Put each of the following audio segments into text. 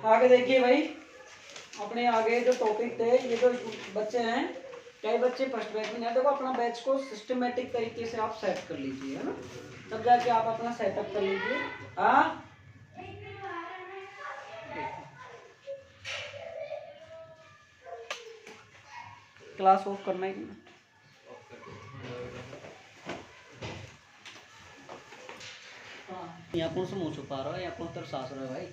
आगे देखिए भाई, अपने आगे जो टॉपिक थे, ये जो बच्चे हैं, कई बच्चे फर्स्ट बैच में नहीं। देखो अपना बैच को सिस्टमेटिक तरीके से आप सेट कर लीजिए, है ना, तब जाके आप अपना सेटअप कर लीजिए। हाँ क्लास ऑफ करना है कि नहीं? यहाँ कौन सा मुँह छुपा रहा है, यहाँ कौन तर सास रहा है भाई?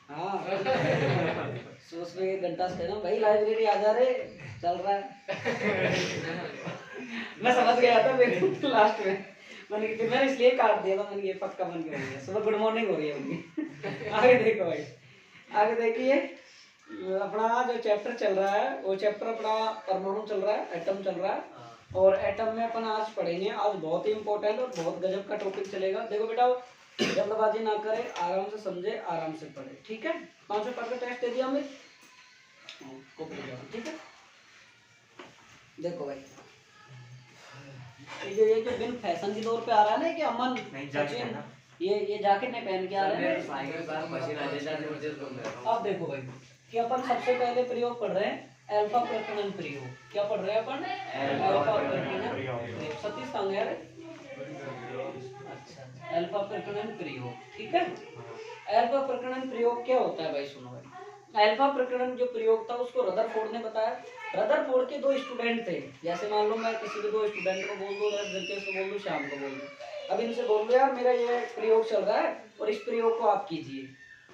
हाँ सोच में 1 घंटा से ना भाई लाइब्रेरी आ जा रहे, चल रहा है। मैं समझ गया था मेरे लास्ट में, मैंने फिर मैंने इसलिए काट दिया था, मैंने ये पक्का बन गया। सुबह गुड मॉर्निंग हो रही है उनकी। आगे देखो भाई, आगे देखिए, अपना जो चैप्टर चल रहा है वो चैप्टर अपना परमाणु चल रहा है, एटम चल रहा है। और एटम में अपन आज पढ़ेंगे, आज बहुत ही इंपॉर्टेंट और बहुत गजब का टॉपिक चलेगा। देखो बेटा, जल्दबाजी ना करे, आराम से समझे, आराम से पढ़े, ठीक है। 5 पेपर का टेस्ट दे दिया हमने, ठीक है। देखो भाई, ये जो बिन फैशन के दौर पे आ रहा है ना कि अमन सचिन, ये जैकेट नहीं पहन के आ रहे हैं। अब देखो भाई कि अपन सबसे पहले प्रयोग पढ़ रहे हैं अल्फा प्रकीर्णन प्रयोग। क्या पढ़ रहे हैं अपन? अल्फा प्रकीर्णन प्रयोग। सतीश कहाँ गया रे? अच्छा, अल्फा प्रकीर्णन प्रयोग, ठीक है। अल्फा प्रकीर्णन प्रयोग क्या होता है भाई? सुनो भाई, अल्फा प्रकीर्णन जो प्रयोग था उसको रदरफोर्ड ने बताया। रदरफोर्ड के 2 स्टूडेंट थे, जैसे मान लो मैं किसी के 2 स्टूडेंट को बोल दूं, दिलकेश को बोल दूं, श्याम को बोल दूं। अब इनसे बोल दो यार मेरा ये प्रयोग चल रहा है और इस प्रयोग को आप कीजिए।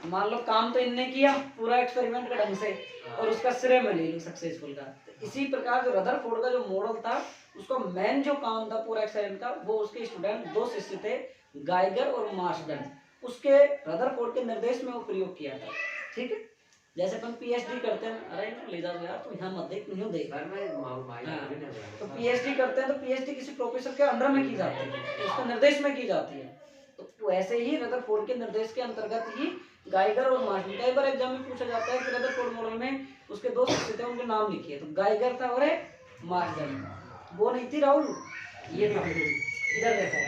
मान लो काम तो इनने किया पूरा एक्सपेरिमेंट का ढंग से, और उसका श्रेय मैं ले लूं सक्सेसफुल का। तो इसी प्रकार जो रदरफोर्ड का जो मॉडल था, उसका मेन जो काम था पूरा एक्सपेरिमेंट का, वो उसके स्टूडेंट 2 शिष्य थे, गाइगर और मार्सडन। उसके रदरफोर्ड के निर्देश में वो प्रयोग किया था, ठीक है। जैसे अपन पीएचडी करते हैं, अरे ले जा यार तू यहाँ मत देख, नहीं देख। तो पीएचडी करते हैं तो पीएचडी किसी प्रोफेसर के अंडर में की जाती है, तो उसके निर्देश में की जाती है। तो ऐसे ही रदरफोर्ड के निर्देश के अंतर्गत ही गाइगर और मार्टिन, कई बार एग्जाम में पूछा जाता है कि रदरफोर्ड मॉडल में उसके 2 शिष्य थे, उनके नाम लिखिए। तो गाइगर था और मार्टिन, वो नहीं थी राहुल, ये था। इधर देखो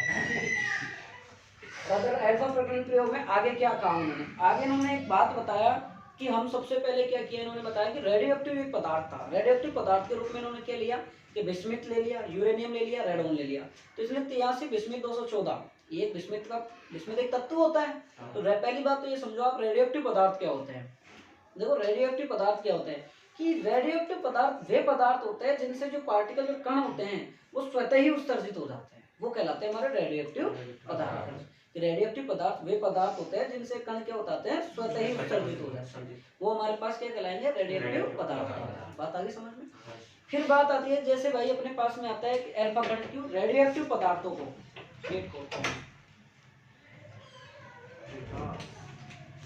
रदर अल्फा प्रकीर्णन प्रयोग में आगे क्या काम उन्होंने, आगे इन्होंने एक बात बताया कि हम सबसे पहले क्या किया, इन्होंने बताया कि रेडियोएक्टिव एक पदार्थ था। रेडियोएक्टिव पदार्थ के रूप में इन्होंने क्या लिया कि बिस्मिथ ले लिया, यूरेनियम ले लिया, रेडोन ले लिया। तो इसलिए 83 बिस्मिथ 214, ये बिस्मिथ एक तत्व होता है। तो पहली बात तो ये समझो आप, रेडियोएक्टिव पदार्थ क्या होते हैं। देखो रेडियोएक्टिव पदार्थ क्या होते हैं कि रेडियोएक्टिव पदार्थ वे पदार्थ होते हैं जिनसे जो पार्टिकल, जो कण होते हैं, वो स्वतः ही उत्सर्जित हो जाते हैं, वो कहलाते हैं हमारे रेडियोएक्टिव पदार्थ। रेडियोएक्टिव पदार्थ वे पदार्थ होते हैं जिनसे कण क्या होते हैं, स्वतः ही उत्सर्जित हो जाते हैं, वो हमारे पास क्या कहलाएंगे, रेडियोएक्टिव पदार्थ। बात आगे समझ में। फिर बात आती है, जैसे भाई अपने पास में आता है कि अल्फा कण क्यों रेडियोएक्टिव पदार्थों को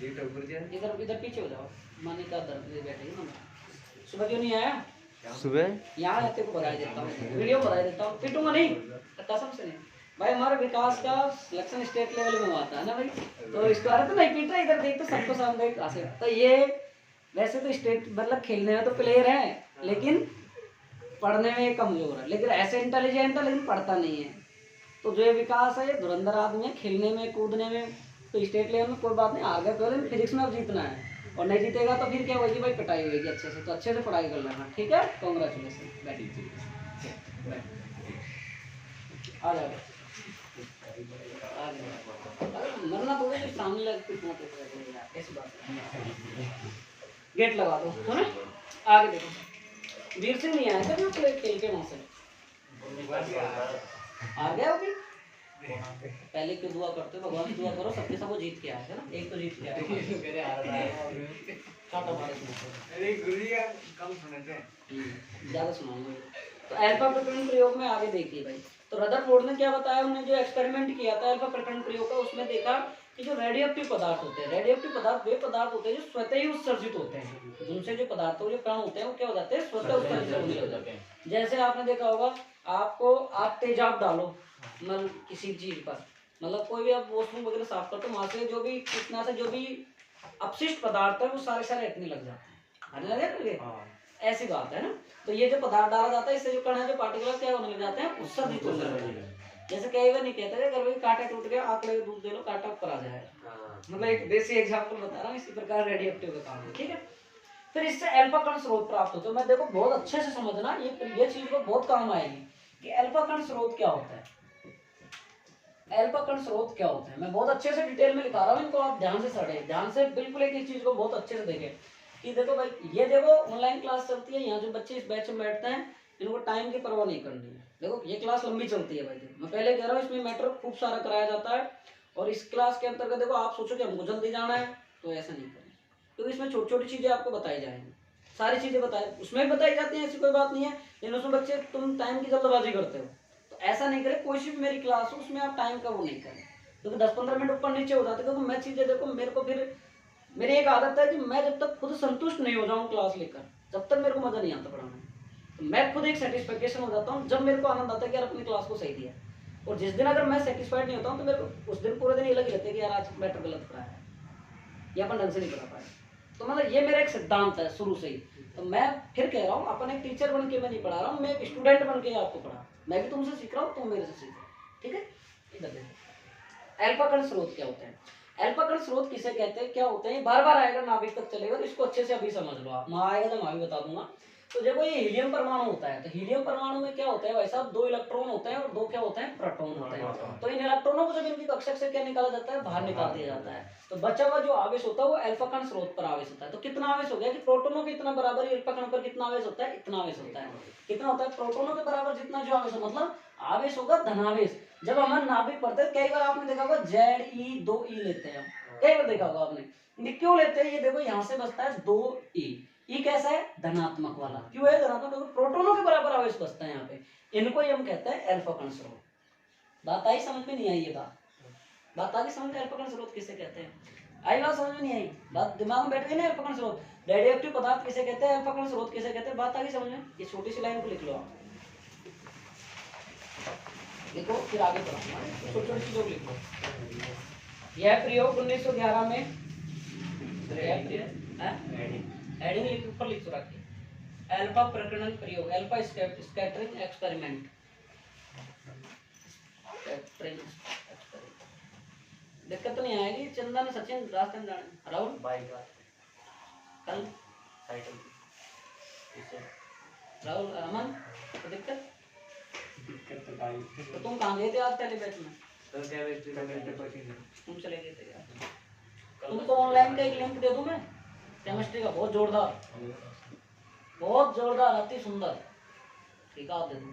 इधर इधर पीछे हो जाओ, मानिका दर बैठेगी ना। सुबह क्यों नहीं आया? सुबह यहाँ रहते को बधाई देता हूँ, वीडियो बधाई देता हूँ, पिटूंगा नहीं, कसम से नहीं भाई। हमारे विकास का सिलेक्शन स्टेट लेवल में हुआ था ना भाई, तो इसको अरे तो नहीं पीट रहा, इधर देख तो सबको सामने हासिल। तो ये वैसे तो स्टेट मतलब खेलने में तो प्लेयर है, लेकिन पढ़ने में कमजोर है, लेकिन ऐसे इंटेलिजेंट है लेकिन पढ़ता नहीं है। तो जो ये विकास है, ये धुरंधर आदमी है, खेलने में कूदने में। तो स्टेट लेवल में कोई बात नहीं, हार गया तो लेकिन फिजिक्स में अब जीतना है, और नहीं जीतेगा तो फिर क्या होगी भाई, पिटाई होगी अच्छे से। तो अच्छे से पढ़ाई कर लेना, ठीक है। कांग्रेचुलेसन, आ जाओ मरना तो सामने लग ऐसी बात गेट लगा दो, है ना। आगे देखो, वीर सिंह नहीं आया था ना प्ले खेल के वहां से, आ गया अभी। पहले क्यों दुआ करते हो, भगवान दुआ करो सबके सब वो जीत के आए थे ना, एक तो जीत के आया। अरे गुरु जी कम सुने थे, ज्यादा सुनाऊंगा। तो अल्फा प्रकीर्णन प्रयोग में आगे देखिए भाई, तो रदरफोर्ड ने क्या बताया, उन्होंने जो एक्सपेरिमेंट किया था अल्फा प्रकीर्णन प्रयोग का, उसमें देखा कि जो रेडियोएक्टिव पदार्थ होते हैं, रेडियोएक्टिव पदार्थ वे पदार्थ होते हैं जो स्वतः ही उत्सर्जित होते हैं। जिनसे जो पदार्थों, जो कण होते हैं, वो क्या हो जाते हैं, स्वतः उत्सर्जित होने लग जाते हैं। जैसे आपने देखा होगा, आपको आप तेजाब डालो मतलब किसी चीज पर, मतलब कोई भी आप वॉशरूम वगैरह साफ करते हो, वहां से जो भी कितना से जो भी अपशिष्ट पदार्थ है वो सारे सारे हटने लग जाते हैं, हटने लगे ना, ऐसी बात है ना। तो ये जो पदार्थ डाला जाता है, इससे जो कण है, जो पार्टिकल क्या होने लग जाते हैं, उत्सर्जित होने लग जाते हैं। जैसे कई बार नहीं कहते थे अगर भाई कांटा टूट गया आंकड़े का दूध दे लो कांटा ऊपर आ जाएगा, मतलब एक देसी एग्जांपल बता रहा हूँ, इसी प्रकार रेडियो एक्टिव का काम है। ठीक है, फिर इससे अल्फा कण स्रोत प्राप्त होता है। मैं देखो बहुत अच्छे से समझना, ये चीज को बहुत काम आएगी कि अल्फा कण स्रोत क्या होता है, अल्फा कण स्रोत क्या होता है। मैं बहुत अच्छे से डिटेल में लिखा रहा हूँ, इनको आप ध्यान से पढ़े, ध्यान से बिल्कुल एक चीज को बहुत अच्छे से देखें कि देखो भाई ये देखो ऑनलाइन क्लास चलती है, यहाँ जो बच्चे इस बैच में बैठते हैं इनको टाइम की परवाह नहीं करनी है। देखो ये क्लास लंबी चलती है भाई, देखो मैं पहले कह रहा हूँ इसमें मैटर खूब सारा कराया जाता है, और इस क्लास के अंतर्गत देखो आप सोचो कि हमको जल्दी जाना है तो ऐसा नहीं करें, क्योंकि इसमें छोटी छोटी चीजें आपको बताई जाएंगी, सारी चीजें बताए उसमें भी बताई जाती हैं, ऐसी कोई बात नहीं है, लेकिन उसमें बच्चे तुम टाइम की जल्दबाजी करते हो, तो ऐसा नहीं करें। कोई सी भी मेरी क्लास हो उसमें आप टाइम का वो नहीं करें, क्योंकि 10-15 मिनट ऊपर नीचे हो जाते, क्योंकि मैं चीजें देखो मेरे को फिर मेरी एक आदत है कि मैं जब तक खुद संतुष्ट नहीं हो जाऊँ क्लास लेकर, जब तक मेरे को मजा नहीं आता पढ़ाने, तो मैं खुद एक सेटिस्फेक्शन हो जाता हूँ जब मेरे को आनंद आता है कि यार अपनी क्लास को सही दिया। और जिस दिन अगर मैं सेटिस्फाइड नहीं होता हूँ तो मेरे को उस दिन पूरे दिन ये लगे रहते हैं कि यार आज मैटर गलत पढ़ाया है या अपन ढंग से नहीं पढ़ा पाया। तो मतलब ये मेरा एक सिद्धांत है शुरू से ही। तो मैं फिर कह रहा हूँ अपन एक टीचर बन के मैं नहीं पढ़ा रहा हूँ, मैं एक स्टूडेंट बन के आपको पढ़ा, मैं भी तुमसे सीख रहा हूँ, तुम मेरे से सीख रहे हो। ठीक है, इधर देखो अल्फा कण स्रोत क्या होते हैं। अल्फा कण स्रोत किसे कहते हैं, क्या होते हैं, बार बार आएगा नाभिक तक चलेगा, तो इसको अच्छे से अभी समझ लो आप, वहां आएगा तो मैं भी बता दूंगा। तो देखो ये हीलियम परमाणु होता है, तो हीलियम परमाणु में क्या होता है भाई साहब, 2 इलेक्ट्रॉन होते हैं और 2 क्या होते हैं, प्रोटॉन होते हैं। तो इन इलेक्ट्रॉनों को जब इनकी कक्षक से क्या निकाला जाता है, बाहर निकाल दिया जाता है, तो बचा हुआ जो आवेश होता है वो अल्फा कण स्रोत पर आवेश होता है। तो कितना आवेश हो गया कि प्रोटोनों के इतना बराबर ही अल्फा कण पर कितना आवेश होता है, इतना आवेश होता है। कितना होता है, प्रोटोनों के बराबर जितना जो आवेश हो, मतलब आवेश होगा धनावेश। जब हमारे नाभिक पढ़ते हैं कई बार आपने देखा होगा Ze2E लेते हैं, कई बार देखा होगा आपने, ये क्यों लेते हैं, ये देखो यहाँ से बचता है 2E, ये कैसा है, धनात्मक वाला, क्यों है धनात्मक, क्योंकि प्रोटोनों के बराबर आवेश बचता है यहाँ पे, इनको ही हम कहते हैं अल्फा कण स्रोत। बात आई समझ में, नहीं आई ये बात आ गई समझ में, अल्फा कण स्रोत किसे कहते हैं, आई बात समझ में, नहीं आई बात, दिमाग में बैठ गई ना अल्फा कण स्रोत। रेडियो एक्टिव पदार्थ किसे कहते हैं, अल्फा कण स्रोत किसे कहते हैं, बात आ गई समझ में। ये छोटी सी लाइन को लिख लो आप, लिखो फिर आगे बढ़ाऊंगा, छोटी छोटी चीजों को लिखो। यह प्रयोग 1911 में हेडिंग लिख ऊपर लिख तो रखिए, अल्फा प्रकरण प्रयोग, अल्फा स्कैटरिंग एक्सपेरिमेंट, दिक्कत तो नहीं आएगी। चंदन सचिन रास्ते में जाने, राहुल बाइक कल साइकिल, राहुल अमन तो दिक्कत तो गाड़ी, तो तुम कहाँ गए थे आज पहले बैच में, तो केमिस्ट्री का तुम चले गए थे यार, तुमको ऑनलाइन का एक लिंक दे दूं मैं केमिस्ट्री का, बहुत जोरदार अति सुंदर, ठीक है, आप दे दूं,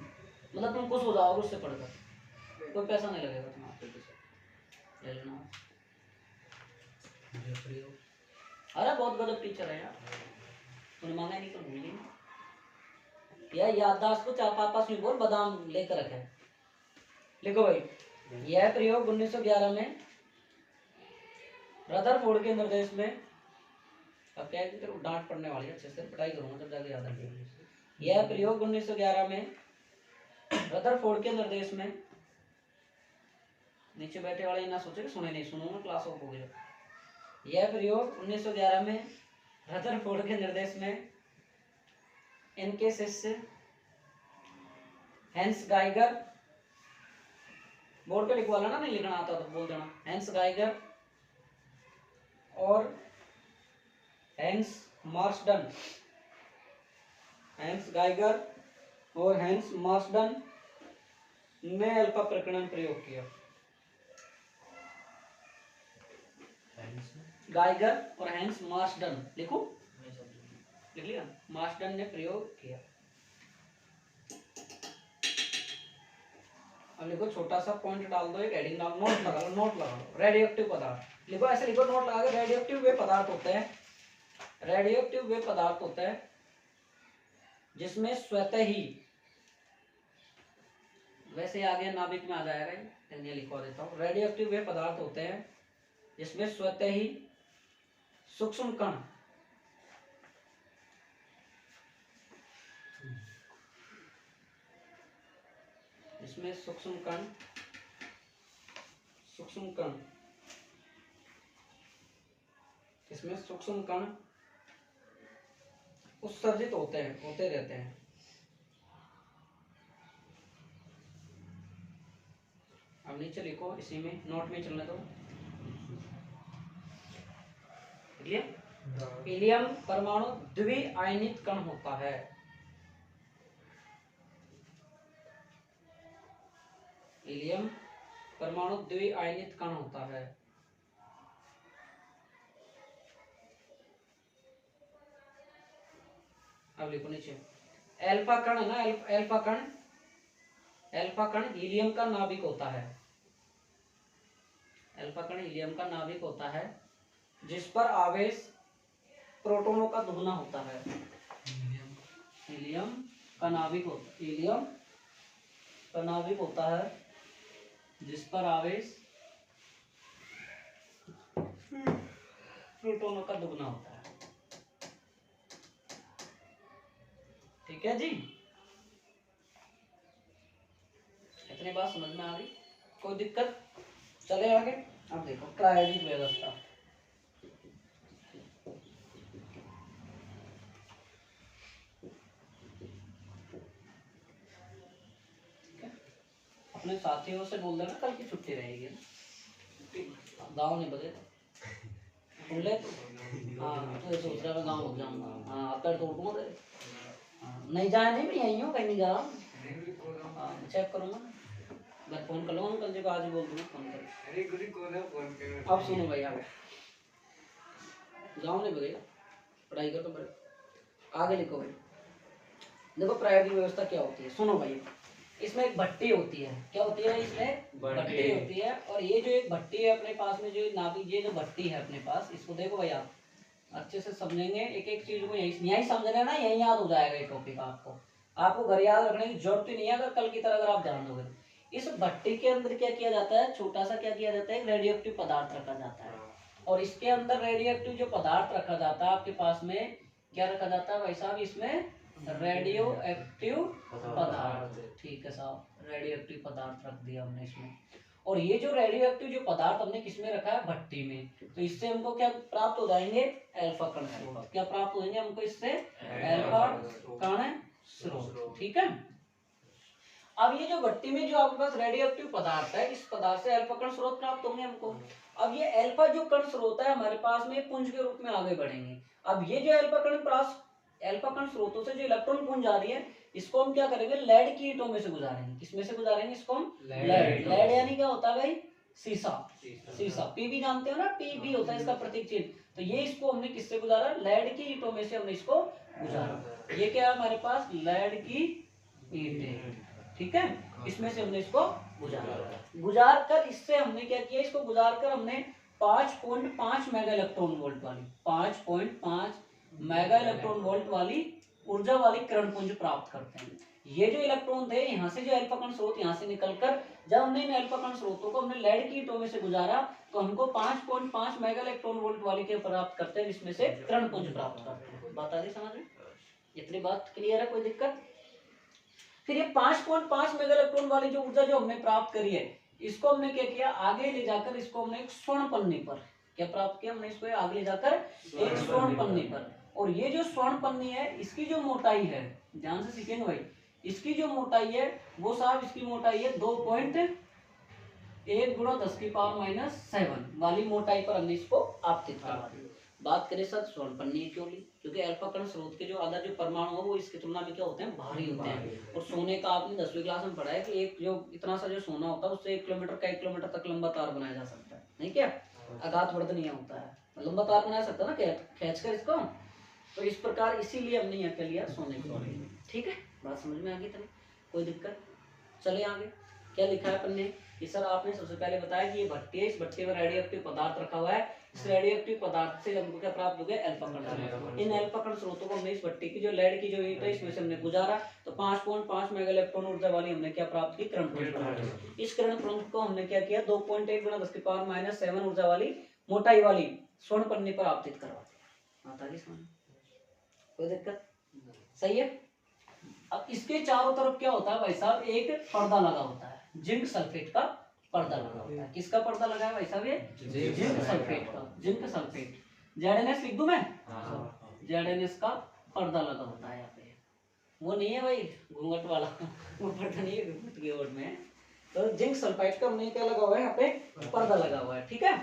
मतलब तुम खुश हो जाओगे उससे पढ़कर, कोई पैसा नहीं लगेगा तुम्हारे, ले लेना। अरे बहुत गजब टीचर है यार, तूने मांगा नहीं तो भूल गई यार, याददाश्त को चार पापा से बोल बादाम लेकर रखे। लिखो भाई, यह प्रयोग 1911 में रदरफोर्ड के निर्देश में, अब क्या है कि तेरे को डांट पड़ने वाली है, अच्छे से पढ़ाई करूंगा तब जाके याद रखेंगे। यह प्रयोग 1911 में रदरफोर्ड के निर्देश में, नीचे बैठे वाले ना सोचे कि सुने नहीं, सुनूंगा क्लास ऑफ हो गया। यह प्रयोग 1911 में रदरफोर्ड के निर्देश में इनके शिष्य हैंस गाइगर, बोर्ड पे लिखवा लेना, नहीं लिखना आता तो बोल देना, हैंस गाइगर और हैंस मार्सडन, हैंस गाइगर और हैंस मार्सडन ने अल्फा प्रकरण प्रयोग किया। गाइगर और हैंस मार्सडन, लिखो लिख लिया, मार्सडन ने प्रयोग किया। अब लिखो, छोटा सा पॉइंट डाल दो, एक हेडिंग डाल, नोट लगा लो, नोट लगा लो, रेडियो एक्टिव पदार्थ लिखो, ऐसे लिखो नोट लगा के, रेडियो एक्टिव वे पदार्थ होते हैं, रेडियो एक्टिव वे पदार्थ होते हैं जिसमें स्वतः ही, वैसे आगे नाभिक में आ जाएगा, ये लिखवा देता हूँ, रेडियो एक्टिव वे पदार्थ होते हैं जिसमें स्वतः ही सूक्ष्म कण इसमें सूक्ष्म कण उत्सर्जित होते रहते हैं। अब नीचे लिखो, इसी में नोट में चलने दो। हीलियम परमाणु द्विआयनित कण होता है। हीलियम परमाणु द्विआयनित कण होता है। अब लिखो नीचे, एल्फा कण है ना, एल्फा कण हीलियम का नाभिक होता है। एल्फा कण हीलियम का नाभिक होता है जिस पर आवेश प्रोटॉनों का दुगना होता है। हीलियम का नाभिक होता है जिस पर आवेश प्रोटॉनों का दुगना होता है। ठीक है जी, इतनी बात समझ में आ गई? कोई दिक्कत? चले आगे। अब देखो प्रायोगिक व्यवस्था। अपने साथियों से बोल देना कल की छुट्टी रहेगी ना, गाँव नहीं बजे बोले तो। हाँ तो सोच रहा मैं गाँव हो जाऊंगा। हाँ अब तोड़ दूंगा। नहीं जाए नहीं, मैं यहीं हूँ, कहीं नहीं जा रहा। हाँ चेक करूँगा, मैं फोन कर लूँगा अंकल जी को, आज ही बोल दूँगा फोन कर। अब सुनो भाई, आगे गाँव नहीं बगेगा, पढ़ाई कर तो बड़े आगे लिखो भाई। देखो प्रायोगिक व्यवस्था क्या होती है, सुनो भाई। इसमें एक भट्टी होती है। क्या होती है? इसमें भट्टी होती है। और ये जो एक भट्टी है अपने पास में, जो नाभिक, ये जो भट्टी है अपने पास, इसको देखो भाई आप अच्छे से समझेंगे, एक एक चीज को यही समझना है ना, यही याद हो जाएगा ये टॉपिक आपको घर याद रखने की जरूरत ही नहीं है, अगर कल की तरह अगर आप ध्यान दोगे। इस भट्टी के अंदर क्या किया जाता है, छोटा सा क्या किया जाता है, एक रेडियो एक्टिव पदार्थ रखा जाता है। और इसके अंदर रेडियो एक्टिव जो पदार्थ रखा जाता है आपके पास में, क्या रखा जाता है भाई साहब, इसमें रेडियो एक्टिव पदार्थ। ठीक है साहब, रेडियो एक्टिव पदार्थ रख दिया हमने इसमें। और ये जो रेडियो एक्टिव जो पदार्थ हमने किसमें रखा है, भट्टी में। तो इससे हमको क्या प्राप्त हो जाएंगे, एल्फा कण स्रोत। क्या प्राप्त हो जाएंगे हमको इससे, एल्फा कण स्रोत। ठीक है। अब ये जो भट्टी में जो आपके पास रेडियो एक्टिव पदार्थ है, इस पदार्थ से एल्फा कण स्रोत प्राप्त होंगे हमको। अब ये एल्फा जो कण स्रोत है हमारे पास में पुंज के रूप में आगे बढ़ेंगे। अब ये जो एल्फा कण स्रोतों से जो इलेक्ट्रॉन पुंज आ रही है, इसको हम क्या करेंगे, लेड की ईंटों में से गुजारेंगे। किसमें से गुजारेंगे इसको हम, लेड यानी क्या होता है भाई, सीसा। पीबी जानते हो ना, पीबी होता है इसका प्रतीक चिन्ह। तो ये इसको हमने किससे गुजारा, लेड की ईंटों में से हमने इसको गुजारा। ये क्या है हमारे पास, लेड की ईंटें। ठीक है, इसमें से हमने इसको गुजार कर इससे हमने क्या किया, इसको गुजार कर हमने 5.5 मेगा इलेक्ट्रॉन वोल्ट वाली 5.5 मेगा इलेक्ट्रॉन वोल्ट वाली ऊर्जा वाली किरण पुंज प्राप्त करते हैं। ये जो इलेक्ट्रॉन थे, यहाँ से जो अल्फा कण स्रोत यहाँ से निकलकर, जब हमने इन अल्फा कण स्रोतों को हमने लेड की ईंटों में से गुजारा, तो हमको 5.5 मेगा इलेक्ट्रॉन वोल्ट वाली के प्राप्त करते हैं, जिसमें से किरण पुंज प्राप्त करते हैं। बात आ गई समझ में? इतनी बात क्लियर है? कोई दिक्कत? फिर ये 5.5 मेगा इलेक्ट्रॉन वाली जो ऊर्जा जो हमने प्राप्त करी है, इसको हमने क्या किया, आगे ले जाकर इसको हमने एक स्वर्ण पन्नी पर क्या प्राप्त किया, हमने इसको आगे ले जाकर एक स्वर्ण पन्नी पर। और ये जो स्वर्ण पन्नी है, इसकी जो मोटाई है, ध्यान से सीखेंगे भाई, इसकी जो मोटाई है वो साहब, इसकी मोटाई है 2.1 × 10⁻⁷ वाली मोटाई पर हमने इसको आपतित करवा दिया। बात करें सर स्वर्ण पन्नी क्यों ली, क्योंकि अल्फा कण स्रोत के जो आधा जो परमाणु है वो इसकी तुलना में क्या होते हैं, भारी होते हैं। और सोने का आपने 10वीं क्लास में पढ़ा है कि एक जो इतना सा जो सोना होता है उससे 1 किलोमीटर का 1 किलोमीटर तक लंबा तार बनाया जा सकता है, नहीं क्या, आघात वर्धनीय होता है, लंबा तार बना सकता है ना खींच कर इसको। तो इस प्रकार इसीलिए हमने यहाँ क्या लिया, सोने को। ठीक है, बात समझ में आ गई? कोई दिक्कत? चले आगे। क्या लिखा है पन्ने कि सर आपने सबसे पहले बताया कि ये भट्टी है, इस भट्टी में रेडियो एक्टिव पदार्थ रखा हुआ है, इस रेडियो एक्टिव पदार्थ से हमको क्या प्राप्त हो गया, अल्फा कण। इन अल्फा कण स्रोतों को हमने इस भट्टी की जो लेड की जो ईंट है इसमें से हमने गुजारा, तो 5.5 मेगा इलेक्ट्रॉन ऊर्जा वाली हमने क्या प्राप्त की, किरण पुंज। इस किरण पुंज को हमने क्या किया, 2.1 × 10⁻⁷ ऊर्जा वाली मोटाई वाली स्वर्ण पन्नी पर आपतित करवा दिया। आता है समझ? कोई दिक्कत? सही है। अब इसके चारों तरफ क्या होता है भाई साहब, एक पर्दा लगा होता है, जिंक सल्फेट का पर्दा लगा होता है। किसका पर्दा लगा है भाई साहब, ये जिंक सल्फेट का। जिंक सल्फेट, ZnS लिख दूं मैं? ZnS का पर्दा लगा होता है यहाँ पे। वो नहीं है भाई घूंघट वाला, वो पर्दा नहीं है घूंघट के ओर में, तो जिंक सल्फाइड का हमने क्या लगा हुआ है यहाँ पे पर्दा लगा हुआ है, ठीक है।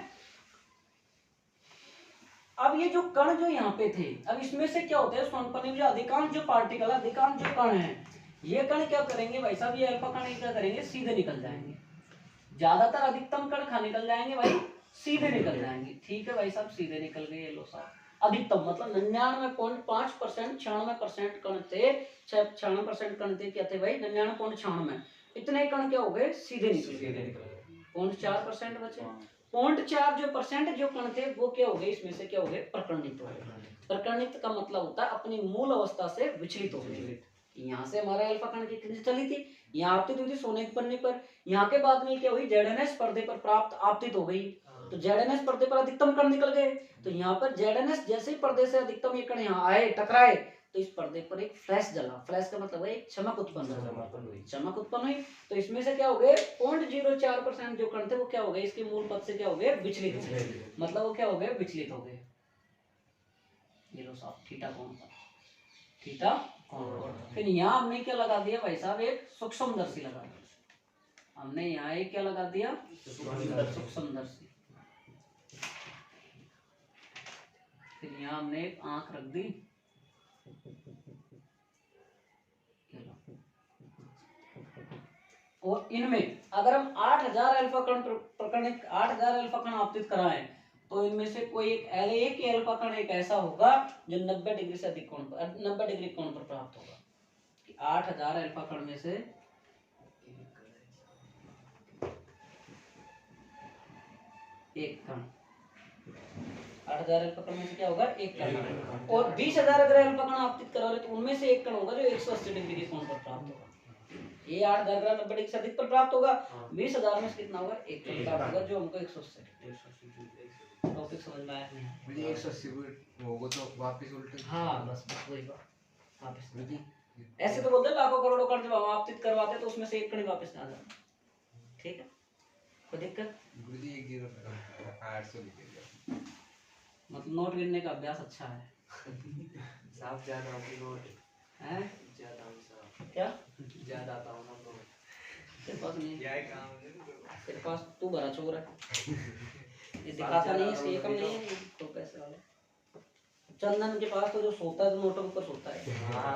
अब ये जो कण जो यहाँ पे थे, अब इसमें से क्या होता है स्वर्ण में जो अधिकांश जो पार्टिकल, अधिकांश जो कण है, ये कण क्या करेंगे भाई साहब, ये अल्फा कण क्या करेंगे, सीधे निकल जाएंगे। ज्यादातर अधिकतम कण कहाँ निकल जाएंगे भाई, सीधे निकल जाएंगे, ठीक है भाई साहब, सीधे निकल गए। ये लो साहब अधिकतम मतलब 99.5%, 96% कण थे, 96% कण थे, क्या थे भाई 99.96, इतने कण क्या हो गए, सीधे निकल गए। 0.4% बचे, 0.4 जो परसेंट जो कण थे वो क्या हो गए, इसमें से क्या हो गए, प्रकर्णित हो गए। प्रकर्णित का मतलब होता है अपनी मूल अवस्था से विचलित हो गए। यहाँ से हमारा अल्फा कण की कितनी चली थी, यहाँ आपतित हुई थी सोने के पन्ने पर, यहाँ के बाद में क्या हुई, जेडएनएस पर्दे पर प्राप्त आपतित हो गई, तो जेडएनएस पर्दे पर अधिकतम कण निकल गए। तो यहाँ पर जेडएनएस जैसे ही पर्दे से अधिकतम ये कण यहाँ आए, टकराए, तो इस पर्दे पर एक फ्लैश जला, फ्लैश का मतलब है एक चमक उत्पन्न हुई, चमक उत्पन्न हुई। तो इसमें से क्या हो गए 0.04% जो कण थे वो क्या हो गए, इसके मूल पद से क्या हो गए, विचलित हो गए, मतलब वो क्या हो गए, विचलित हो गए। ये लो साहब थीटा कोण पर, थीटा कोण। फिर यहाँ हमने क्या लगा दिया भाई साहब, एक सूक्ष्मदर्शी लगा दिया, हमने यहाँ एक क्या लगा दिया, सूक्ष्मदर्शी। फिर यहाँ हमने एक आंख रख दी, और इनमें अगर हम 8000 अल्फा कण प्रकरण 8000 अल्फा कण आपतित कराएं, तो इनमें से कोई एक ही अल्फा कण एक ऐसा होगा जो 90 डिग्री से अधिक कोण पर, 90 डिग्री कोण पर प्राप्त होगा। 8000 अल्फा कण में से एक कण, 8000 अल्फा कण में से क्या होगा, एक कण। और 20000 अगर अल्फा कण आपतित करा रहे तो उनमें से एक कण होगा जो 180 डिग्री के कोण पर प्राप्त होगा। ये 8000 ग्राम 90 डिग्री से अधिक पर प्राप्त होगा, 20000 में से कितना होगा, एक कण प्राप्त होगा जो हमको 180। टॉपिक समझ में आया नहीं, मुझे 180 होगा तो वापस उल्टे, हाँ बस वही बात वापस। ऐसे तो बोलते हैं लाखों करोड़ों कण जब हम आपतित करवाते हैं तो उसमें से एक कण वापस आ जाता, ठीक है, कोई दिक्कत। गुरुजी 800 लिख दिया, मतलब नोट गिनने का अभ्यास अच्छा है। साहब ज्यादा होगी नोट हैं, ज्यादा साहब क्या ज्यादा आता हूं ना, तेरे पास नहीं क्या है काम है, तेरे पास तू बड़ा चोर है, ये दिखाता नहीं, इसलिए कम नहीं है तो पैसे वाले। चंदन के पास तो जो सोता है तो नोटों पर सोता है। हां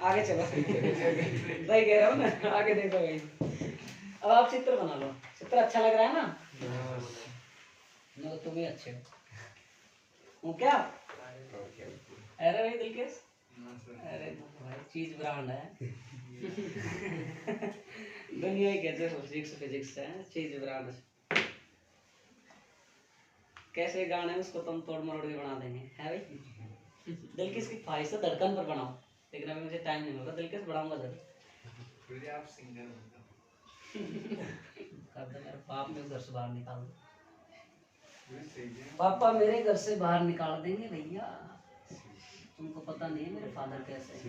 आगे चलो, सही कह रहा हूं ना, आगे देखो भाई। अब आप चित्र बना लो, चित्र अच्छा लग रहा है ना, तुम ही अच्छे हो क्या, अरे भाई दिलकेश, अरे भाई चीज ब्रांड है। दुनिया ही कहते हैं फिजिक्स है, चीज ब्रांड। कैसे गाने उसको तुम तोड़ मरोड़ के बना देंगे, है भाई। दिलकेश की ख्वाहिश है धड़कन पर बनाओ, लेकिन अभी मुझे टाइम नहीं मिल रहा, दिलकेश बढ़ाऊंगा जरूर। आप सिंगर कर दो, मेरे बाप में घर से बाहर निकाल दो, पापा मेरे घर से बाहर निकाल देंगे भैया, तुमको पता नहीं है मेरे फादर कैसे हैं।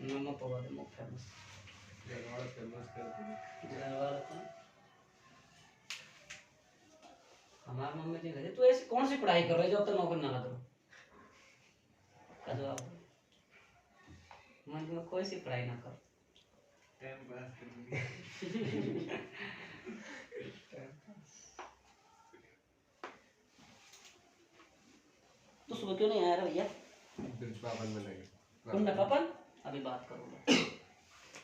मम्मा पवा दे मुख फेमस हमारे मम्मी जी कहते तू ऐसी कौन सी पढ़ाई कर रहे हो जब तक नौकरी ना लगा का जवाब, मैं कोई सी पढ़ाई ना कर, टाइम पास कर। तो सुबह क्यों नहीं आया भैया, पापन बनेगा कौन ना पापन, अभी बात करूंगा,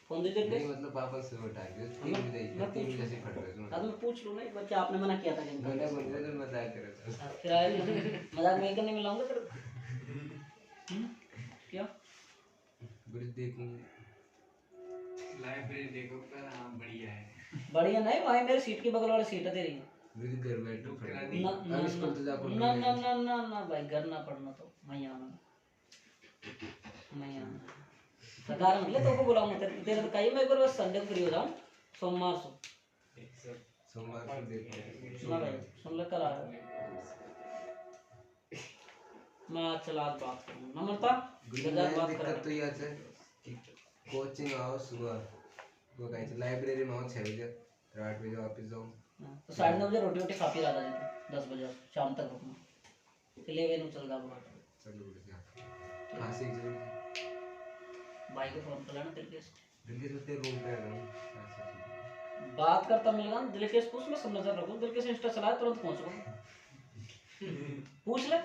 फोन दे दे मतलब पापा से उठा के 3 बजे से फट रहे थे, मैं पूछ लूं ना एक बार, क्या आपने मना किया था कि मैंने बोल रहे थे मजाक कर रहा था, फिर आए मजाक नहीं करने मिलाऊंगा फिर क्या गुरु देखूंगा, लाइब्रेरी देखो पर, हां बढ़िया है, बढ़िया नहीं, वहां मेरे सीट के बगल वाले सीट दे रही है, मुझे घर बैठो ना ना स्कूल तो जा पढ़ो ना ना ना ना ना भाई, घर ना पढ़ना तो मैं आना, मैं आना सरकार मतलब तो को बुलाऊंगा, तेरे तो कहीं मैं एक बार बस संडे को फ्री हो जाऊं, सोमवार से सोमवार को देखते हैं सुना भाई, सुन ले कल आ मैं चला बात करूंगा ना, मरता गुजरात बात कर तो याद है कोचिंग आओ सुबह, वो कहीं लाइब्रेरी में आओ 6 बजे, 8 बजे वापस जाओ, तो 9:30 बजे रोटी खा पी रहा था, 10 बजे शाम तक रुकना, फिर वे नु चल गा चलो बढ़िया, कहां से भाई को फोन कर लेना तेरे के, दिल के सोचते रूम पे रहूं बात करता मिलेगा ना, दिल के पूछ में सब नजर रखो, दिल के इंस्टा चलाए तुरंत पहुंचो। पूछ ले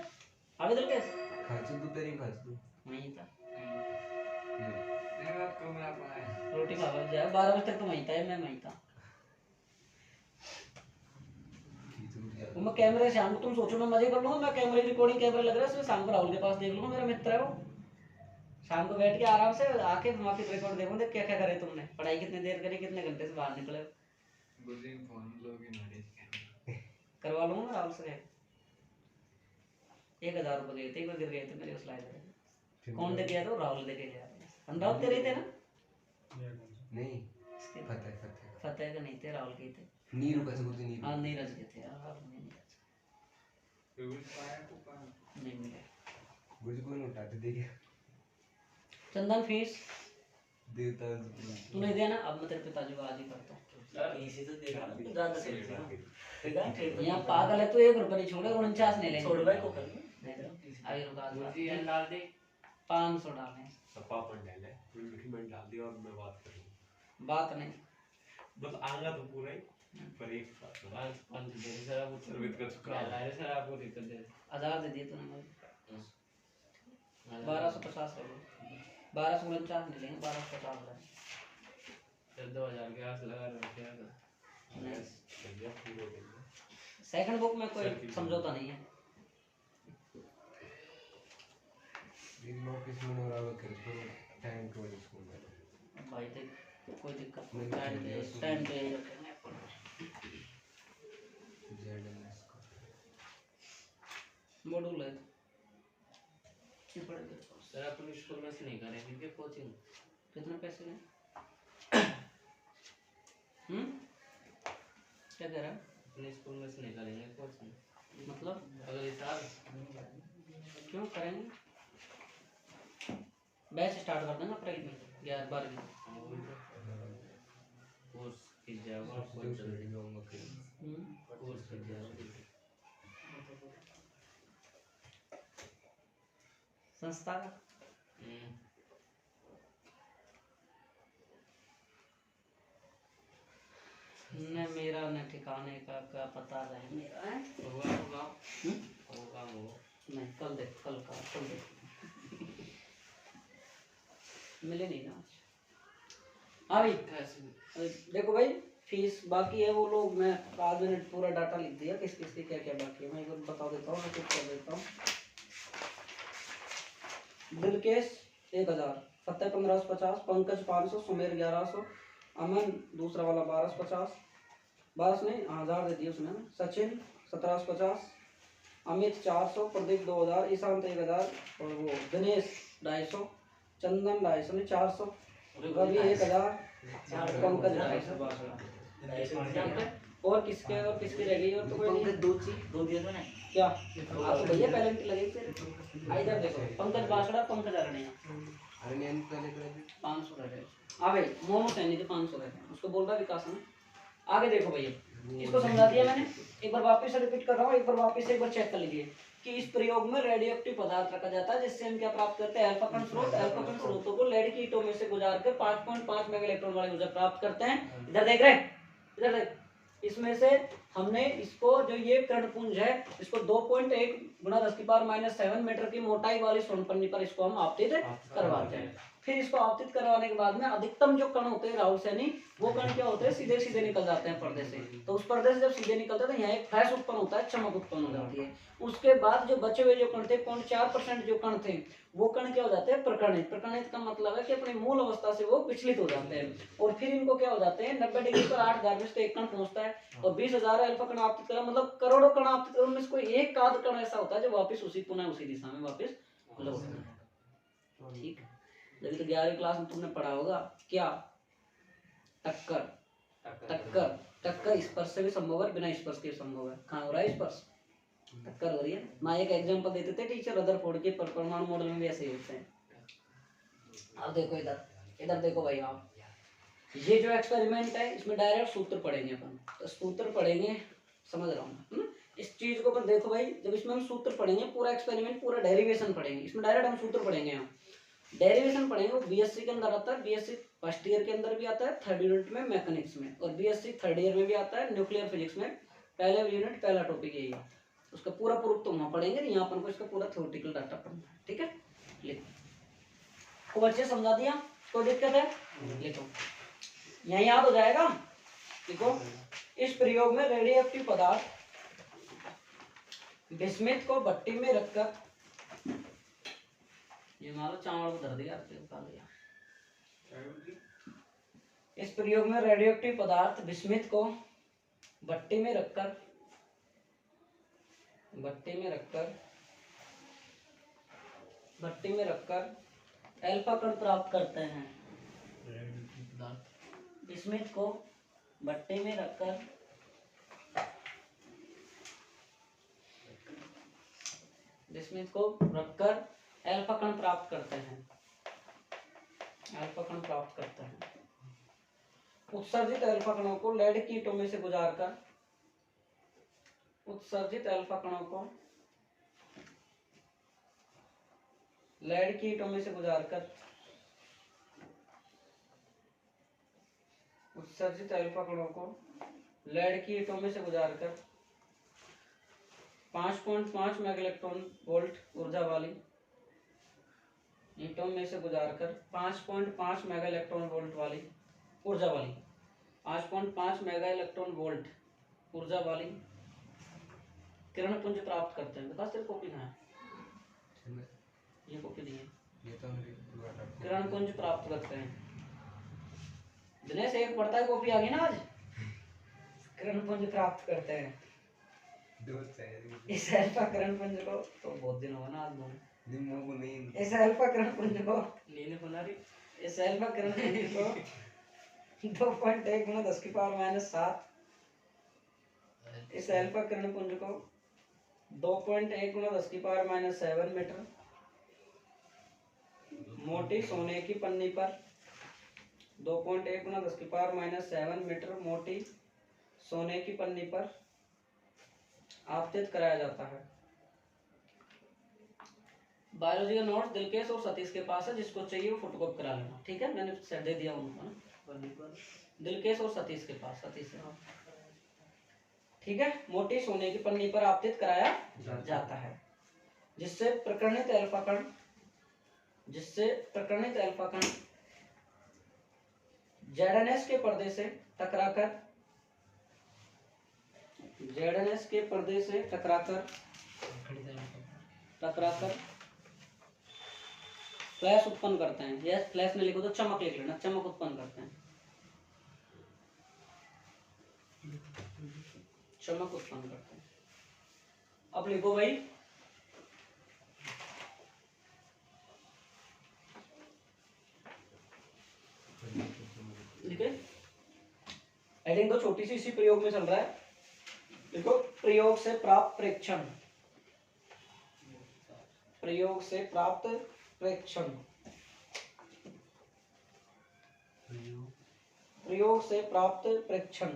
आगे दिल के खर्च तू तेरी खर्च तू वहीं था, नहीं बात कमरा पाए रोटी खा लो जाए 12 बजे तक तो वहीं था, मैं वहीं था। वो मैं कैमरे शाम को, तुम सोचो मैं मजे कर लूंगा, मैं कैमरे रिकॉर्डिंग कैमरे लग रहा है इसमें, शाम को राहुल के पास देख लूंगा, मेरा मित्र है वो, शाम को बैठ के आराम से आके वहाँ पे रिकॉर्ड देखूंगा क्या क्या करे तुमने, पढ़ाई कितनी देर करी, कितने घंटे से बाहर निकले, गुरुजी फोन लोग इन हमारे करवा लूंगा राहुल से। 1000 रुपये गए थे, एक बार गिर गए थे मेरे उस लाइब्रेरी। कौन दे गया था? राहुल दे के गया था। अनुराग तेरे थे ना? नहीं इसके फतेह फतेह के नहीं थे, राहुल के थे। नीरू का गुरुजी नीरू हाँ नीरज के थे यार, गुरुजी पाया को पाया नहीं मिले। गुरुजी को नहीं उठाते देखे चंदन फीस देवता तू नहीं दिया ना, अब मैं तेरे पिताजी को आज ही करता हूँ। इसी तो देगा ज्यादा से देगा ट्रेड यहाँ पागल है, तू 1 रुपये नहीं छोड़े, 49 नहीं लेंगे। छोड़ भाई को कर नहीं तो अभी रुका दो। गुरुजी एन डाल दे 500 डालें, पापड़ डाले मैं डाल दिया और मैं बात करूँ बात नहीं। बस आऊंगा तो पूरा ही पर एक साथ में। 5 दे सर आप सर्विस का चुका सर आपको दिक्कत दे 1000 दे दिए तूने मुझे, 1250 ले लो, 1249 नहीं लेंगे, 1250 लेंगे। सर 2000 के आस लगा रहे क्या कर पूरे दिन में। सेकंड बुक में कोई समझौता नहीं है। इन लोग किस में और आगे कर तो टाइम को स्कूल में भाई देख कोई दिक्कत नहीं, टाइम पे ही रखेंगे। जेडएमएस का मॉड्यूल है कितने पड़ेगा? सर अपन स्कूल में से नहीं करेंगे क्या कोचिंग? कितने पैसे लें? क्या कह रहा है? अपने स्कूल में से नहीं करेंगे कोचिंग, मतलब अगले साल क्यों करेंगे? बैच स्टार्ट कर देंगे अप्रैल में 11-12 में। कोर्स की जाएगा बहुत जल्दी कोर्स की जाएगा। संस्था का न मेरा न ठिकाने का क्या पता रहे मेरा है? होगा होगा होगा हो नहीं कल देख, कल देख मिले नहीं ना आज। हाँ भाई कैसे देखो भाई, फीस बाकी है वो लोग, मैं आज मैंने पूरा डाटा लिख दिया किस किस की क्या क्या बाकी है, मैं एक बार बता देता हूँ, मैं कुछ कर देता हूँ। दिलकेश 1000, फतेह 1550, पंकज 500, सुमेर 1100, अमन दूसरा वाला 1250, 12 नहीं 1000 दे दिए उसने ना, सचिन 1750, अमित 400, प्रदीप 2000, ईशांत 1000 और वो दिनेश 250, चंदन 250 नहीं 400, रवि 1000, पंकज 250। और किसके रह गई? और तो कोई नहीं। दो दिया था ना क्या आपको भैया पहले लगेगी तेरे? इधर देखो, पंकज बासड़ा, पंकज अरण्या अरे नहीं पहले कर 500 रह गए। हाँ भाई मोनो सैनी के 500 रह गए, उसको बोल रहा विकास ने। आगे देखो भैया, इसको समझा दिया मैंने, एक बार वापस से रिपीट कर रहा हूँ, एक बार वापस से एक बार चेक कर लीजिए कि इस प्रयोग में रेडियोएक्टिव पदार्थ रखा जाता है, जिससे हम क्या प्राप्त करते हैं? अल्फा कण स्रोत। अल्फा कण स्रोतों को लेड की ईंटों में से गुजार कर 5.5 मेगा इलेक्ट्रॉन वाले ऊर्जा प्राप्त करते हैं। इधर देख रहे, इधर देख, इसमें से हमने इसको जो ये कर्णपुंज है इसको 2.1 × 10⁻⁷ मीटर की मोटाई वाली स्वर्ण पन्नी पर इसको हम आपतित करवाते हैं। फिर इसको आपतित करवाने के बाद में अधिकतम जो कण होते हैं राहुल सैनी, वो कण क्या होते हैं? सीधे सीधे निकल जाते हैं पर्दे से। तो उस पर्दे से जब सीधे निकलते हैं तो यहाँ एक फ्लैश उत्पन्न होता है, चमक उत्पन्न हो जाती है। उसके बाद जो बचे हुए जो कण थे 0.4% जो कण थे, वो कण क्या हो जाते हैं? प्रकर्णित। प्रकर्णित का मतलब है कि अपनी मूल अवस्था से वो विचलित हो जाते हैं और फिर इनको क्या हो जाते हैं? 90 डिग्री पर 8 गार्बिस एक कण पहुंचता है और 20,000 अल्फा कण आपतित करा, मतलब करोड़ों कण आपतित करा, उनमें से कोई एक आध कण ऐसा होता है जो वापस उसी पुनः उसी दिशा में वापस लौटता है। ठीक है, जब तो 11वीं क्लास में तुमने पढ़ा होगा क्या? टक्कर। टक्कर टक्कर स्पर्श से भी संभव है, बिना स्पर्श के संभव है। कहाँ हो रहा है स्पर्श? टक्कर हो रही है ना। एक एग्जांपल देते थे टीचर रदरफोर्ड के परमाणु मॉडल में भी ऐसे ही होते हैं। अब देखो इधर देखो भाई, आप ये जो एक्सपेरिमेंट है इसमें डायरेक्ट सूत्र पढ़ेंगे अपन, तो सूत्र पढ़ेंगे, समझ रहा हूँ इस चीज को अपन। देखो भाई, जब इसमें हम सूत्र पढ़ेंगे, पूरा एक्सपेरिमेंट पूरा डेरिवेशन पढ़ेंगे, इसमें डायरेक्ट हम सूत्र पढ़ेंगे। हम डेरिवेशन पढ़ेंगे, वो बीएससी के अंदर आता है, बीएससी फर्स्ट ईयर के अंदर भी आता है, थर्ड यूनिट में मैकेनिक्स में, और बीएससी थर्ड ईयर में भी आता है न्यूक्लियर फिजिक्स में। पहले यूनिट पहला टॉपिक यही है, उसका पूरा प्रूफ तो वहाँ पढ़ेंगे, यहाँ अपन को इसका पूरा थ्योरेटिकल डाटा पढ़ना है। ठीक है, लिखो। खूब अच्छे समझा दिया, कोई दिक्कत है? लिखो, यहाँ याद हो जाएगा। देखो, इस प्रयोग में रेडियोएक्टिव पदार्थ बिस्मिथ को भट्टी में रखकर, ये मारो चावल धर दिया, दिया। इस प्रयोग में रेडियोएक्टिव पदार्थ बिस्मिथ को भट्टी में रखकर अल्फा कण प्राप्त करते हैं। बिस्मिथ को भट्टी में रखकर अल्फा कण प्राप्त करते हैं। उत्सर्जित अल्फा कणों को लेड की ईंटों में से गुजारकर उत्सर्जित अल्फा कणों को लेड की ईंटों में से गुजारकर 5.5 मेगा इलेक्ट्रॉन वोल्ट ऊर्जा वाली ईंटों में से गुजारकर 5.5 मेगा इलेक्ट्रॉन वोल्ट वाली ऊर्जा वाली 5.5 मेगा इलेक्ट्रॉन वोल्ट ऊर्जा वाली किरण पुंज प्राप्त करते हैं। बता, तेरे कॉपी कहाँ है? ये कॉपी दी है, ये तो मेरी पूरा डाटा। किरण पुंज प्राप्त करते हैं। दिनेश एक पढ़ता है, कॉपी आ गई ना आज। किरण पुंज प्राप्त करते हैं। दो चाहिए इस अल्फा किरण पुंज को तो बहुत दिन हुआ ना आज दो। निम्नों को नहीं। इस अल्फा किरण पुंज को लेने बना रही। इस अल्फा किरण पुंज को 2.1 × 10⁻⁷। इस अल्फा किरण पुंज को 2.1 × 10⁻⁷ मीटर मोटी सोने की पन्नी पर 2.1 × 10⁻⁷ मीटर मोटी सोने की पन्नी पर आपतित कराया जाता है। बायोलॉजी का नोट दिलकेश और सतीश के पास है, जिसको चाहिए वो फोटोकॉपी करा लेना। ठीक है, मैंने सेट दे दिया उनको ना, दिलकेश और सतीश के पास, सतीश है। ठीक है, मोटी सोने की पन्नी पर आपतित कराया जाता है, जिससे प्रकरणित अल्फा कण जेडएनएस के पर्दे से टकराकर फ्लैश उत्पन्न करते हैं। यस, फ्लैश में लिखो तो चमक लिख लेना, चमक उत्पन्न करते हैं। चमक उत्पन्न करते हैं। अब लिखो भाई, लिखे हेडिंग तो छोटी सी इसी प्रयोग में चल रहा है। देखो, प्रयोग से प्राप्त प्रेक्षण, प्रयोग से प्राप्त प्रेक्षण, प्रयोग से प्राप्त प्रेक्षण,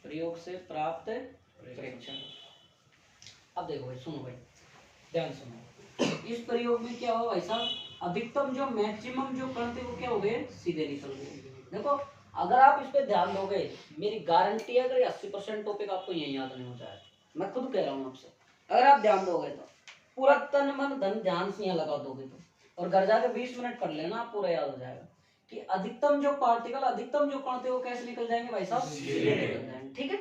प्रयोग से प्राप्त प्रेक्षण। अब देखो भाई, सुनो भाई, ध्यान सुनो। इस प्रयोग में क्या हुआ भाई साहब, अधिकतम जो मैक्सिमम जो कण थे वो क्या हो गए, सीधे निकल गए। देखो, अगर आप इस पे ध्यान दोगे, मेरी गारंटी है अगर 80% टॉपिक आपको यही याद नहीं हो जाए, मैं खुद कह रहा हूँ आपसे। अगर आप ध्यान दोगे तो पूरा तन मन धन ध्यान से यहाँ लगा दोगे तो, और घर जाके 20 मिनट पढ़ लेना, आप पूरा याद हो जाएगा कि अधिकतम जो पार्टिकल, अधिकतम जो कण थे वो कैसे निकल जाएंगे भाई साहब, सीधे निकल जाएंगे। ठीक है,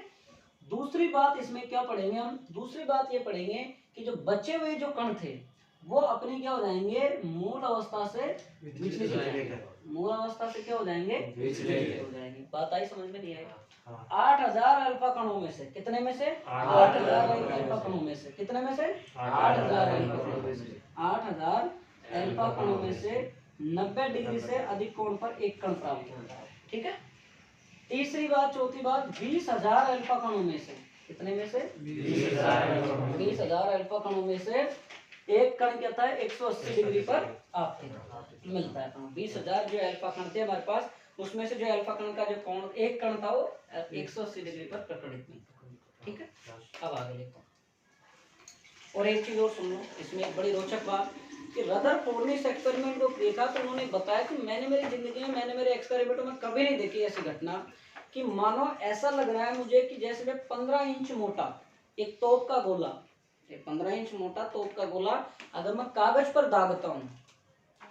दूसरी बात इसमें क्या पढ़ेंगे हम, दूसरी बात ये पढ़ेंगे कि जो बचे हुए जो कण थे वो अपनी क्या हो जाएंगे, मूल अवस्था से विचलित हो जाएंगे। मूल अवस्था से क्या हो जाएंगे, विचलित हो जाएंगे। बात आई समझ में नहीं आई? 8000 अल्फा कणों में से, कितने में से, 8000 अल्फा कणों में से, कितने में से, 8000 अल्फा कणों में से, 8000 अल्फा कणों में से 90 डिग्री से अधिक कोण पर एक कण प्राप्त होता है। ठीक है, तीसरी बात, चौथी बात, 20,000 अल्फा कणों में से, कितने में से, 20,000 अल्फा कणों में से एक कण क्या था, 180 डिग्री पर आपतित मिलता है। 20,000 जो अल्फा कण थे हमारे पास, उसमें से जो अल्फा कण का जो कोण एक कण था वो 180 डिग्री पर प्रकटित मिलता। ठीक है, अब आगे देखो। और एक चीज और सुन लो, इसमें एक बड़ी रोचक बात, कि रदरफोर्ड ने इस एक्सपेरिमेंट को देखा तो उन्होंने बताया कि मैंने मेरी जिंदगी में, मैंने मेरे एक्सपेरिमेंटों में कभी नहीं देखी ऐसी घटना कि मानो ऐसा लग रहा है मुझे कि जैसे मैं 15 इंच मोटा एक तोप का गोला, एक 15 इंच मोटा तोप का गोला अगर मैं कागज पर दागता हूँ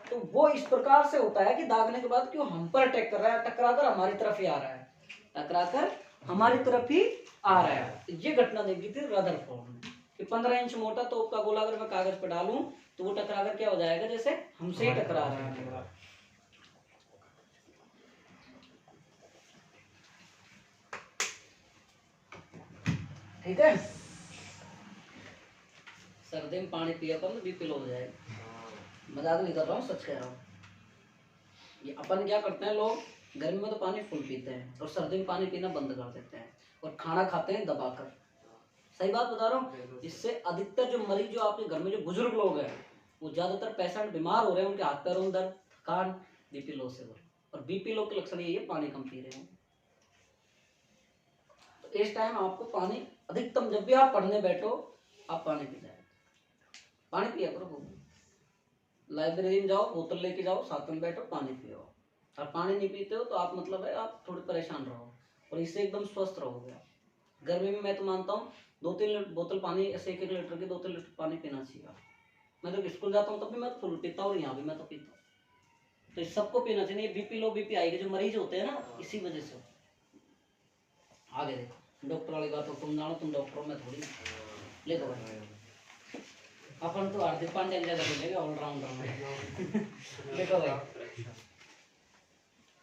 तो वो इस प्रकार से होता है कि दागने के बाद क्यों हम पर अटैक कर रहा है, टकराकर हमारी तरफ ही आ रहा है, टकराकर हमारी तरफ ही आ रहा है। ये घटना देखी थी रदरफोर्ड ने कि 15 इंच मोटा तोप का गोला अगर मैं कागज पर डालूं तो वो टकराकर क्या हो जाएगा, जैसे हमसे ही टकरा रहा है। ठीक है, सर्दी में पानी पिया तो बीपी लो हो जाएगा। मजाक नहीं कर रहा हूँ, सच कह रहा हूँ। ये अपन क्या करते हैं, लोग गर्मी में तो पानी फुल पीते हैं और सर्दी में पानी पीना बंद कर देते हैं और खाना खाते हैं दबाकर। सही बात बता रहा हूँ। इससे अधिकतर जो मरीज, जो आपके घर में जो बुजुर्ग लोग हैं, वो ज्यादातर पेशेंट बीमार हो रहे हैं, उनके हाथ पैरों में दर्द, थकान, बीपी लो से हो। और बीपी लो के लक्षण यही है, पानी कम पी रहे हैं। तो इस टाइम आपको पानी अधिकतम, जब भी आप पढ़ने बैठो आप पानी पी जाए, पानी पिया करो। लाइब्रेरी में जाओ, बोतल लेके जाओ, साथ में बैठो, पानी पियो। और पानी नहीं पीते हो तो आप मतलब है आप थोड़े परेशान रहो और इससे एकदम स्वस्थ रहोगे। गर्मी में मैं तो मानता हूँ 2-3 बोतल पानी, ऐसे 1-1 लीटर की 2-3 लीटर पानी पीना चाहिए। मैं तो स्कूल जाता हूँ तब भी मैं तो फुल पीता हूँ और यहाँ भी मैं तो पीता हूँ। तो इस सबको पीना चाहिए। बीपी लो, बीपी आई के जो मरीज होते हैं ना, इसी वजह से। आगे देखो, डॉक्टर वाली बात हो, तुम जानो, तुम डॉक्टर हो, मैं थोड़ी। ले दो भाई, अपन तो हार्दिक पांड्या जगह मिलेंगे ऑलराउंडर में। देखो भाई,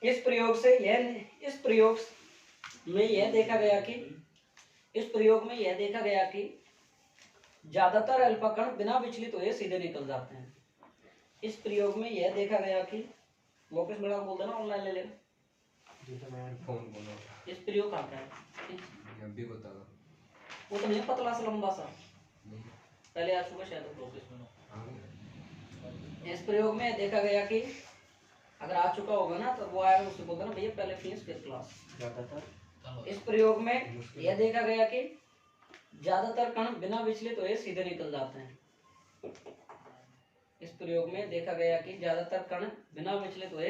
इस प्रयोग में यह देखा गया कि ज्यादातर अल्फा कण बिना विचलित हुए सीधे निकल जाते हैं। इस प्रयोग में यह देखा गया कि वापस बड़ा बोल देना, ऑनलाइन ले लेना। फोन बोला था। इस प्रयोग कहाँ का है, जब भी बता दो। वो तो नहीं है, पतला सा लंबा सा, पहले आ चुका शायद। इस प्रयोग में देखा गया कि अगर आ चुका होगा ना तो वो आएगा, उससे बोल देना भैया पहले फिनिश फिर क्लास। ज्यादातर इस प्रयोग में यह देखा गया कि ज्यादातर कण बिना विचलित हुए सीधे निकल जाते हैं। इस प्रयोग में देखा गया कि ज्यादातर कण बिना विचलित हुए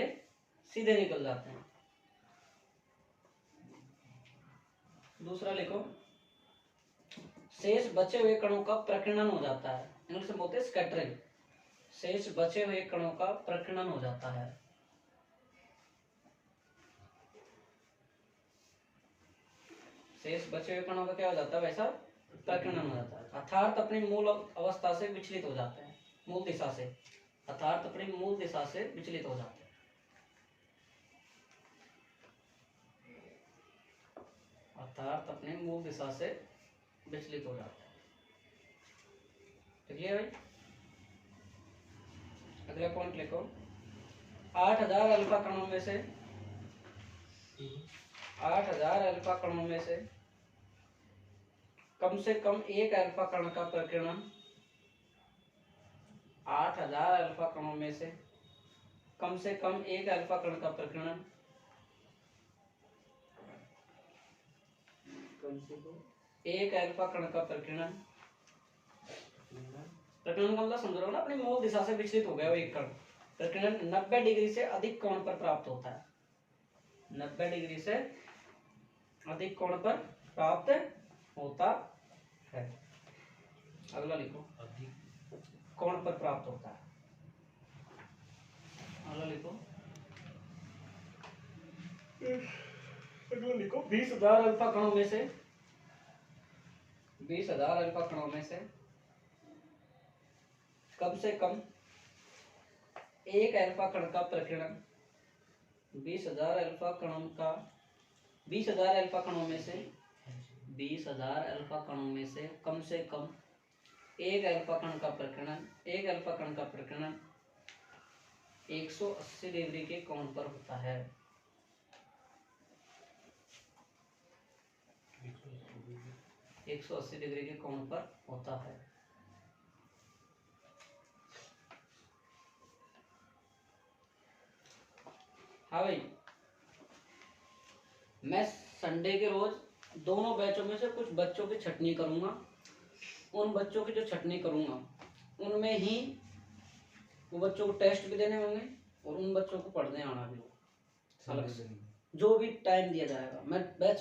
सीधे निकल जाते हैं। दूसरा लिखो, शेष बचे हुए कणों का प्रकीर्णन हो जाता है। इंग्लिश में बोलते हैं स्कैटरिंग। शेष बचे हुए कणों का प्रकीर्णन हो जाता है। शेष बचे हुए कणों का क्या हो जाता है वैसा, प्रकीर्णन हो जाता है। अर्थात अपनी मूल अवस्था से विचलित हो जाते हैं, मूल दिशा से, अर्थात अपनी मूल दिशा से विचलित हो जाते हैं। अर्थात अपनी मूल दिशा से विचलित हो जाते हैं। ठीक है भाई, अगला पॉइंट लिखो। 8000 अल्फा कणों में से 8000 अल्फा कणों में से कम एक अल्फा कण का प्रकीर्णन 8000 अल्फा कणों में से कम एक अल्फा कण का प्रकीर्णन एक अल्फा कण का प्रकीर्णन का मतलब समझ रहे हो ना, अपनी मूल दिशा से विचलित हो गया वो एक कण। प्रकीर्णन 90 डिग्री से अधिक कोण पर प्राप्त होता है। 90 डिग्री से अधिक कोण पर प्राप्त होता है। अगला लिखो, अधिक कोण पर प्राप्त होता है। अगला लिखो, अगला लिखो 20,000 अल्फा कणों में से 20,000 अल्फा कणों में से कम एक अल्फा कण का प्रकीर्णन 20,000 अल्फा कणों का 20,000 अल्फा कणों में से 20,000 अल्फा कणों में से कम एक अल्फा कण का प्रकीर्णन 180 डिग्री के कोण पर होता है। 180 डिग्री के कोण पर होता है। हाँ भाई, मैं संडे के रोज दोनों बैचों में से कुछ बच्चों की छटनी करूंगा। उन बच्चों की जो छटनी करूंगा उनमें ही वो बच्चों को टेस्ट भी देने होंगे और उन बच्चों को पढ़ने आना भी होगा अलग से। जो भी टाइम दिया जाएगा मैं बैच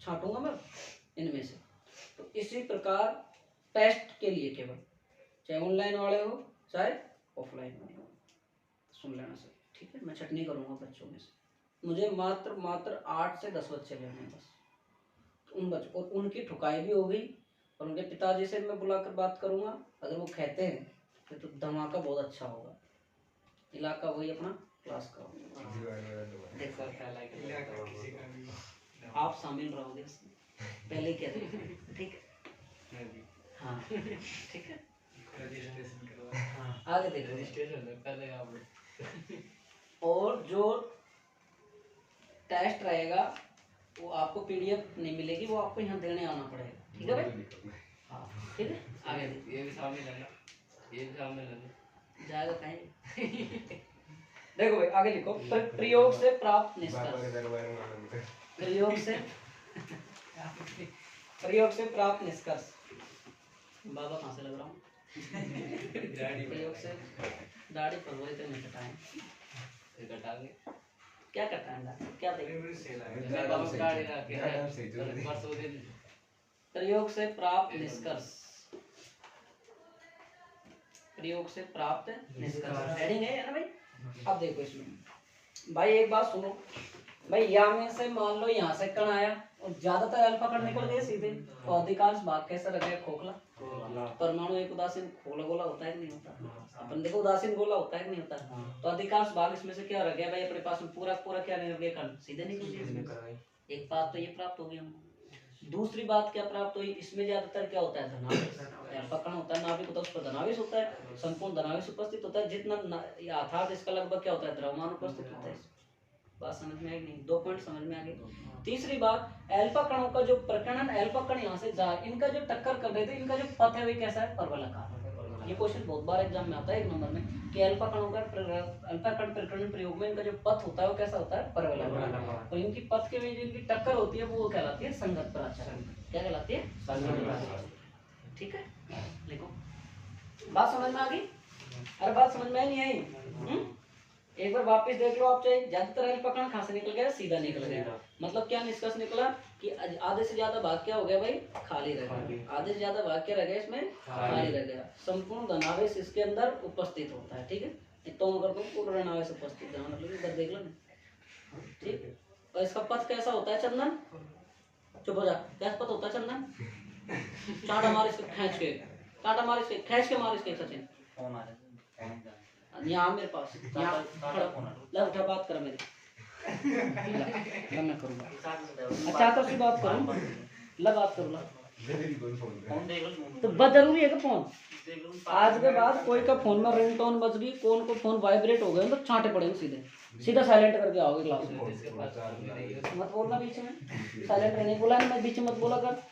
छांटूंगा मैं इनमें से। तो इसी प्रकार टेस्ट के लिए केवल, चाहे ऑनलाइन वाले हो चाहे ऑफलाइन वाले हो, सुन लेना सर, ठीक है। मैं छटनी करूंगा बच्चों में से, मुझे मात्र 8 से 10 बच्चे लेने हैं बस। तो उन बच्चों और उनकी ठुकाई भी होगी और उनके पिताजी से मैं बुलाकर बात करूंगा। अगर वो कहते हैं तो धमाका बहुत अच्छा होगा। इलाका वही अपना क्लास का होगा। देखो किसी का भी हो। आप शामिल रहोगे इसमें, पहले ही कह रहे, ठीक है। हाँ ठीक है। रजिस्ट्रेशन करवा। हाँ आगे देखो। रजिस्ट्रेशन है पहले आप। और जो टेस्ट रहेगा वो आपको पीडीएफ नहीं मिलेगी, वो आपको यहाँ देने आना पड़ेगा, ठीक है भाई। हाँ ठीक है। आगे देखो। ये भी शामिल है ना, ये भी शामिल है ना। जाएगा कहीं। देखो भाई आगे लिखो, प्रयोग से प्राप्त निष्कर्ष। प्रयोग से प्राप्त निष्कर्ष। बाबा कहाँ से लग रहा हूँ? प्रयोग से दाढ़ी पर वही तो नहीं कटाएं। कटाएंगे क्या कटाएंगे? क्या देखें? प्रयोग से प्राप्त निष्कर्ष। प्रयोग से प्राप्त निष्कर्ष हेडिंग है ना भाई। अब देखो इसमें भाई एक बात सुनो भाई, यहाँ में से मान लो यहाँ से कण आया और ज्यादातर अल्फा कण निकल गए सीधे, तो अधिकांश भाग कैसा रह गया? खोखला। परमाणु एक उदासीन खोला गोला होता है कि नहीं होता? अपन देखो उदासीन गोला होता है कि नहीं होता? तो अधिकांश भाग इसमें से क्या रह गया भाई अपने पास में? पूरा पूरा क्या निकल गया? कण सीधे निकल गया। एक बात तो ये प्राप्त हो गई हमको। दूसरी बात क्या प्राप्त हुई? इसमें ज्यादातर क्या होता है? धनावेश। अल्फा कण होता है नाभिक, उस पर धनावेश होता है, संपूर्ण धनावेश उपस्थित होता है। जितना अर्थात इसका लगभग क्या होता है? द्रव्यमान उपस्थित होता है। बात समझ में आई नहीं? 2 पॉइंट समझ में आ गए। तीसरी बात, अल्फा कणों का जो प्रकरण, अल्फा कण यहाँ से जा, इनका जो टक्कर कर रहे थे, इनका जो पथ है वो कैसा है? परवलयाकार। ये क्वेश्चन बहुत बार एग्जाम में आता है 1 नंबर में कि अल्फा कणों का अल्फा कण प्रकरण प्रयोग में इनका जो पथ होता है वो कैसा होता है? परवलयाकार। और इनकी पथ के में जो इनकी टक्कर होती है वो कहलाती है संगत प्राचर। क्या कहलाती है? संगत प्राचर। ठीक है, लिखो। बात समझ में आ गई? अरे बात समझ में नहीं आई? एक बार वापस देख लो आप, चाहे ज्यादातर अल्फा कण कहाँ से निकल गया? सीधा निकल गया। मतलब क्या निष्कर्ष निकला कि आधे से ज्यादा भाग क्या हो गया भाई? खाली रह गया। आधे से ज्यादा भाग क्या रह गया इसमें? खाली रह गया। संपूर्ण धनावेश इसके अंदर उपस्थित होता है। ठीक है, तो कर दो पूर्ण धनावेश उपस्थित, मतलब इधर देख लो ना। ठीक, और इसका पथ कैसा होता है चंदन? चुप हो जा। कैसा पथ होता है चंदन? चाटा मार इसके खींच के, चाटा मार इसके खींच के, मार इसके सचिन। यहाँ मेरे पास ला उठा, बात कर मेरी। मैं करूँगा। अच्छा तो उसकी बात करूँ, ला बात करूँ ला। तो बस जरूरी है कि फोन आज के बाद कोई का फोन में रिंगटोन बज गई, कौन को फोन वाइब्रेट हो गए तो छांटे पड़ेंगे सीधे, सीधा साइलेंट करके आओगे क्लास में। मत बोलना बीच में, साइलेंट रहने बोला ना, मैं बीच में मत बोला कर।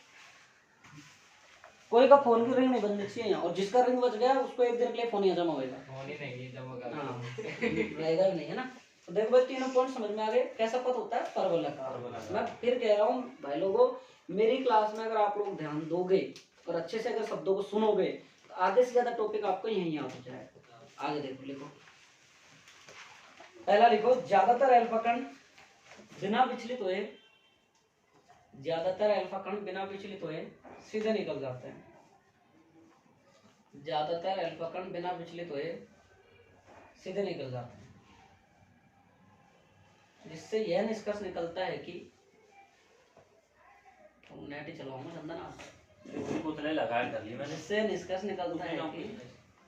कोई का फोन की रिंग नहीं बजनी चाहिए यहाँ, और जिसका रिंग बज गया उसको एक दिन के लिए फोन यहाँ जमा होगा। फोन ही नहीं जमा कर, हाँ रहेगा ही नहीं, है ना। तो देखो भाई तीनों पॉइंट समझ में आ गए। कैसा पथ होता है? परवलयाकार। मैं फिर कह रहा हूँ भाई लोगों, मेरी क्लास में अगर आप लोग ध्यान दोगे और अच्छे से अगर शब्दों को सुनोगे तो आधे से ज्यादा टॉपिक आपको यहीं याद हो जाएगा। आगे देखो, लिखो पहला लिखो, ज्यादातर अल्फा कण बिना विचलित हुए, ज्यादातर अल्फा कण बिना विचलित हुए सीधे निकल जाते हैं। ज्यादातर अल्फा कण बिना विचलित हुए सीधे निकल जाते हैं, जिससे यह निष्कर्ष निकलता है कि नेट ही चलाऊंगा चंदन आप उतने लगा कर ली मैंने। जिससे निष्कर्ष निकलता है कि,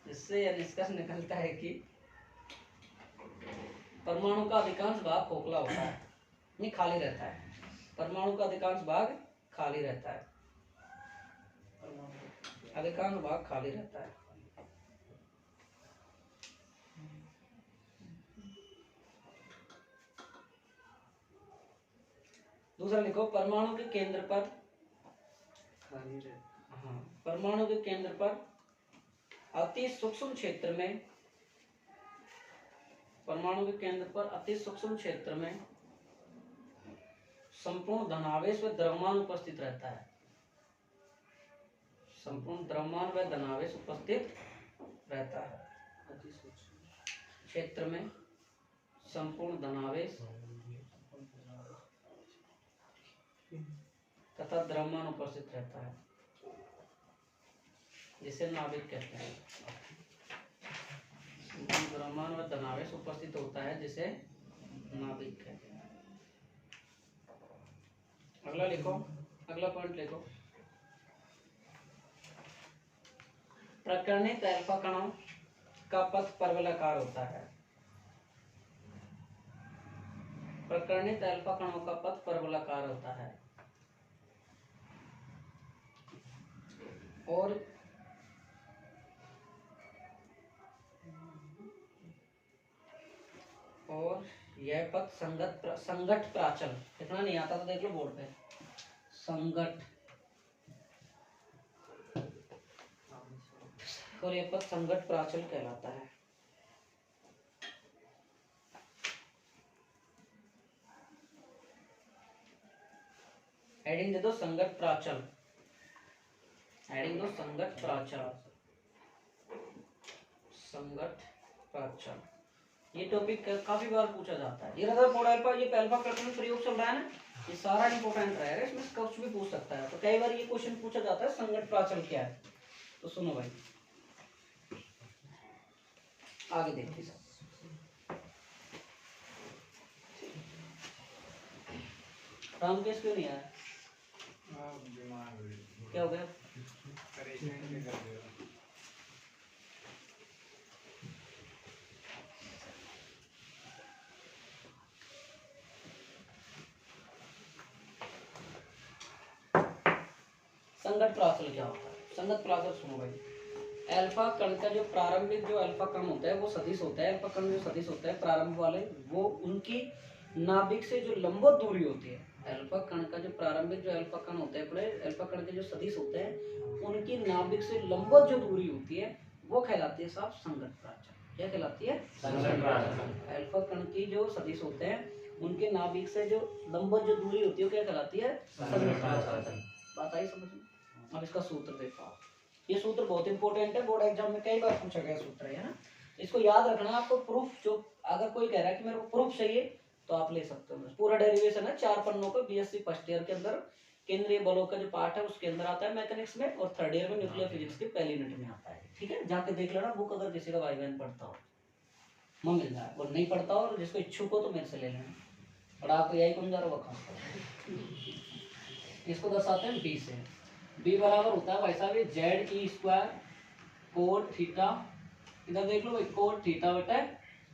जिससे यह निष्कर्ष निकलता है कि परमाणु का अधिकांश भाग खोखला होता है, नहीं खाली रहता है। परमाणु का अधिकांश भाग खाली रहता है, अधिकांश भाग खाली रहता है। दूसरा लिखो, परमाणु के केंद्र पर, हाँ परमाणु के केंद्र पर अति सूक्ष्म क्षेत्र में, परमाणु के केंद्र पर अति सूक्ष्म क्षेत्र में संपूर्ण धनावेश व द्रव्यमान उपस्थित रहता है। संपूर्ण द्रव्यमान व धनावेश उपस्थित रहता है। क्षेत्र में संपूर्ण धनावेश तथा द्रव्यमान उपस्थित रहता है, जिसे नाभिक कहते हैं। द्रव्यमान व धनावेश उपस्थित होता है, जिसे नाभिक कहते हैं। अगला लिखो, अगला पॉइंट लिखो। प्रकरणित अल्फा कणों का पथ परवलयाकार होता है। प्रकरणित अल्फा कणों का पथ परवलयाकार होता है और यह पथ संगठ प्राचल, इतना नहीं आता तो देख लो बोर्ड पे, संगठ, और यह पथ संगठ प्राचल कहलाता है। हेडिंग दे दो संगठ प्राचल, हेडिंग दो संगठ प्राचल, संगठ प्राचल। ये टॉपिक काफी बार पूछा जाता है। ये रदरफोर्ड अल्फा, ये अल्फा प्रकरण प्रयोग चल रहा है ना, ये सारा इंपॉर्टेंट रहेगा, इसमें कुछ भी पूछ सकता है। तो कई बार ये क्वेश्चन पूछा जाता है संगठ प्राचल क्या है। तो सुनो भाई, आगे देखिए सब। रामकेश क्यों नहीं आया? बीमार हो गई, क्या हो गया? परेशान भी कर देगा। संगठ प्राचल क्या होता है? संगठ प्राचल सुनो भाई, अल्फा कण का जो प्रारंभिक जो अल्फा कण होता है वो सदिश होता है। अल्फा कण जो सदिश होता है प्रारंभ वाले, वो उनकी नाभिक से जो लंबवत दूरी होती है, अल्फा कण का जो प्रारंभिक जो अल्फा कण होता है, पूरे अल्फा कण के जो सदिश होते हैं उनकी नाभिक से लंबवत जो दूरी होती है वो कहलाती है साहब संगठ प्राचल। क्या कहलाती है? संगठ प्राचल। अल्फा कण की जो सदिश होते हैं उनके नाभिक से जो लंबवत जो दूरी होती है वो क्या कहलाती है? संगठ प्राचल। बात आई समझ में? अब इसका सूत्र देखो आप, ये सूत्र बहुत इंपॉर्टेंट है, बोर्ड एग्जाम में कई बार पूछा गया सूत्र है ना, इसको याद रखना। आपको प्रूफ, जो अगर कोई कह रहा है कि मेरे को प्रूफ चाहिए तो आप ले सकते हो। पूरा डेरिवेशन है 4 पन्नों का, बीएससी फर्स्ट ईयर के अंदर केंद्रीय बलों का जो पार्ट है उसके अंदर आता है मैकेनिक्स में, और थर्ड ईयर में न्यूक्लियर फिजिक्स के पहली यूनिट में आता है। ठीक है, जाके देख लेना बुक, अगर किसी का भाई बहन पढ़ता हो मैं मिल जाए, और नहीं पढ़ता हो और जिसको इच्छुक हो तो मेरे से ले लेना। और आपको यही कौन जा रहा होगा, इसको दर्शाते हैं बी से। बी बराबर होता है भाई साहब ये Z E square cot theta, इधर देख लो भाई, कोट थीटा बटा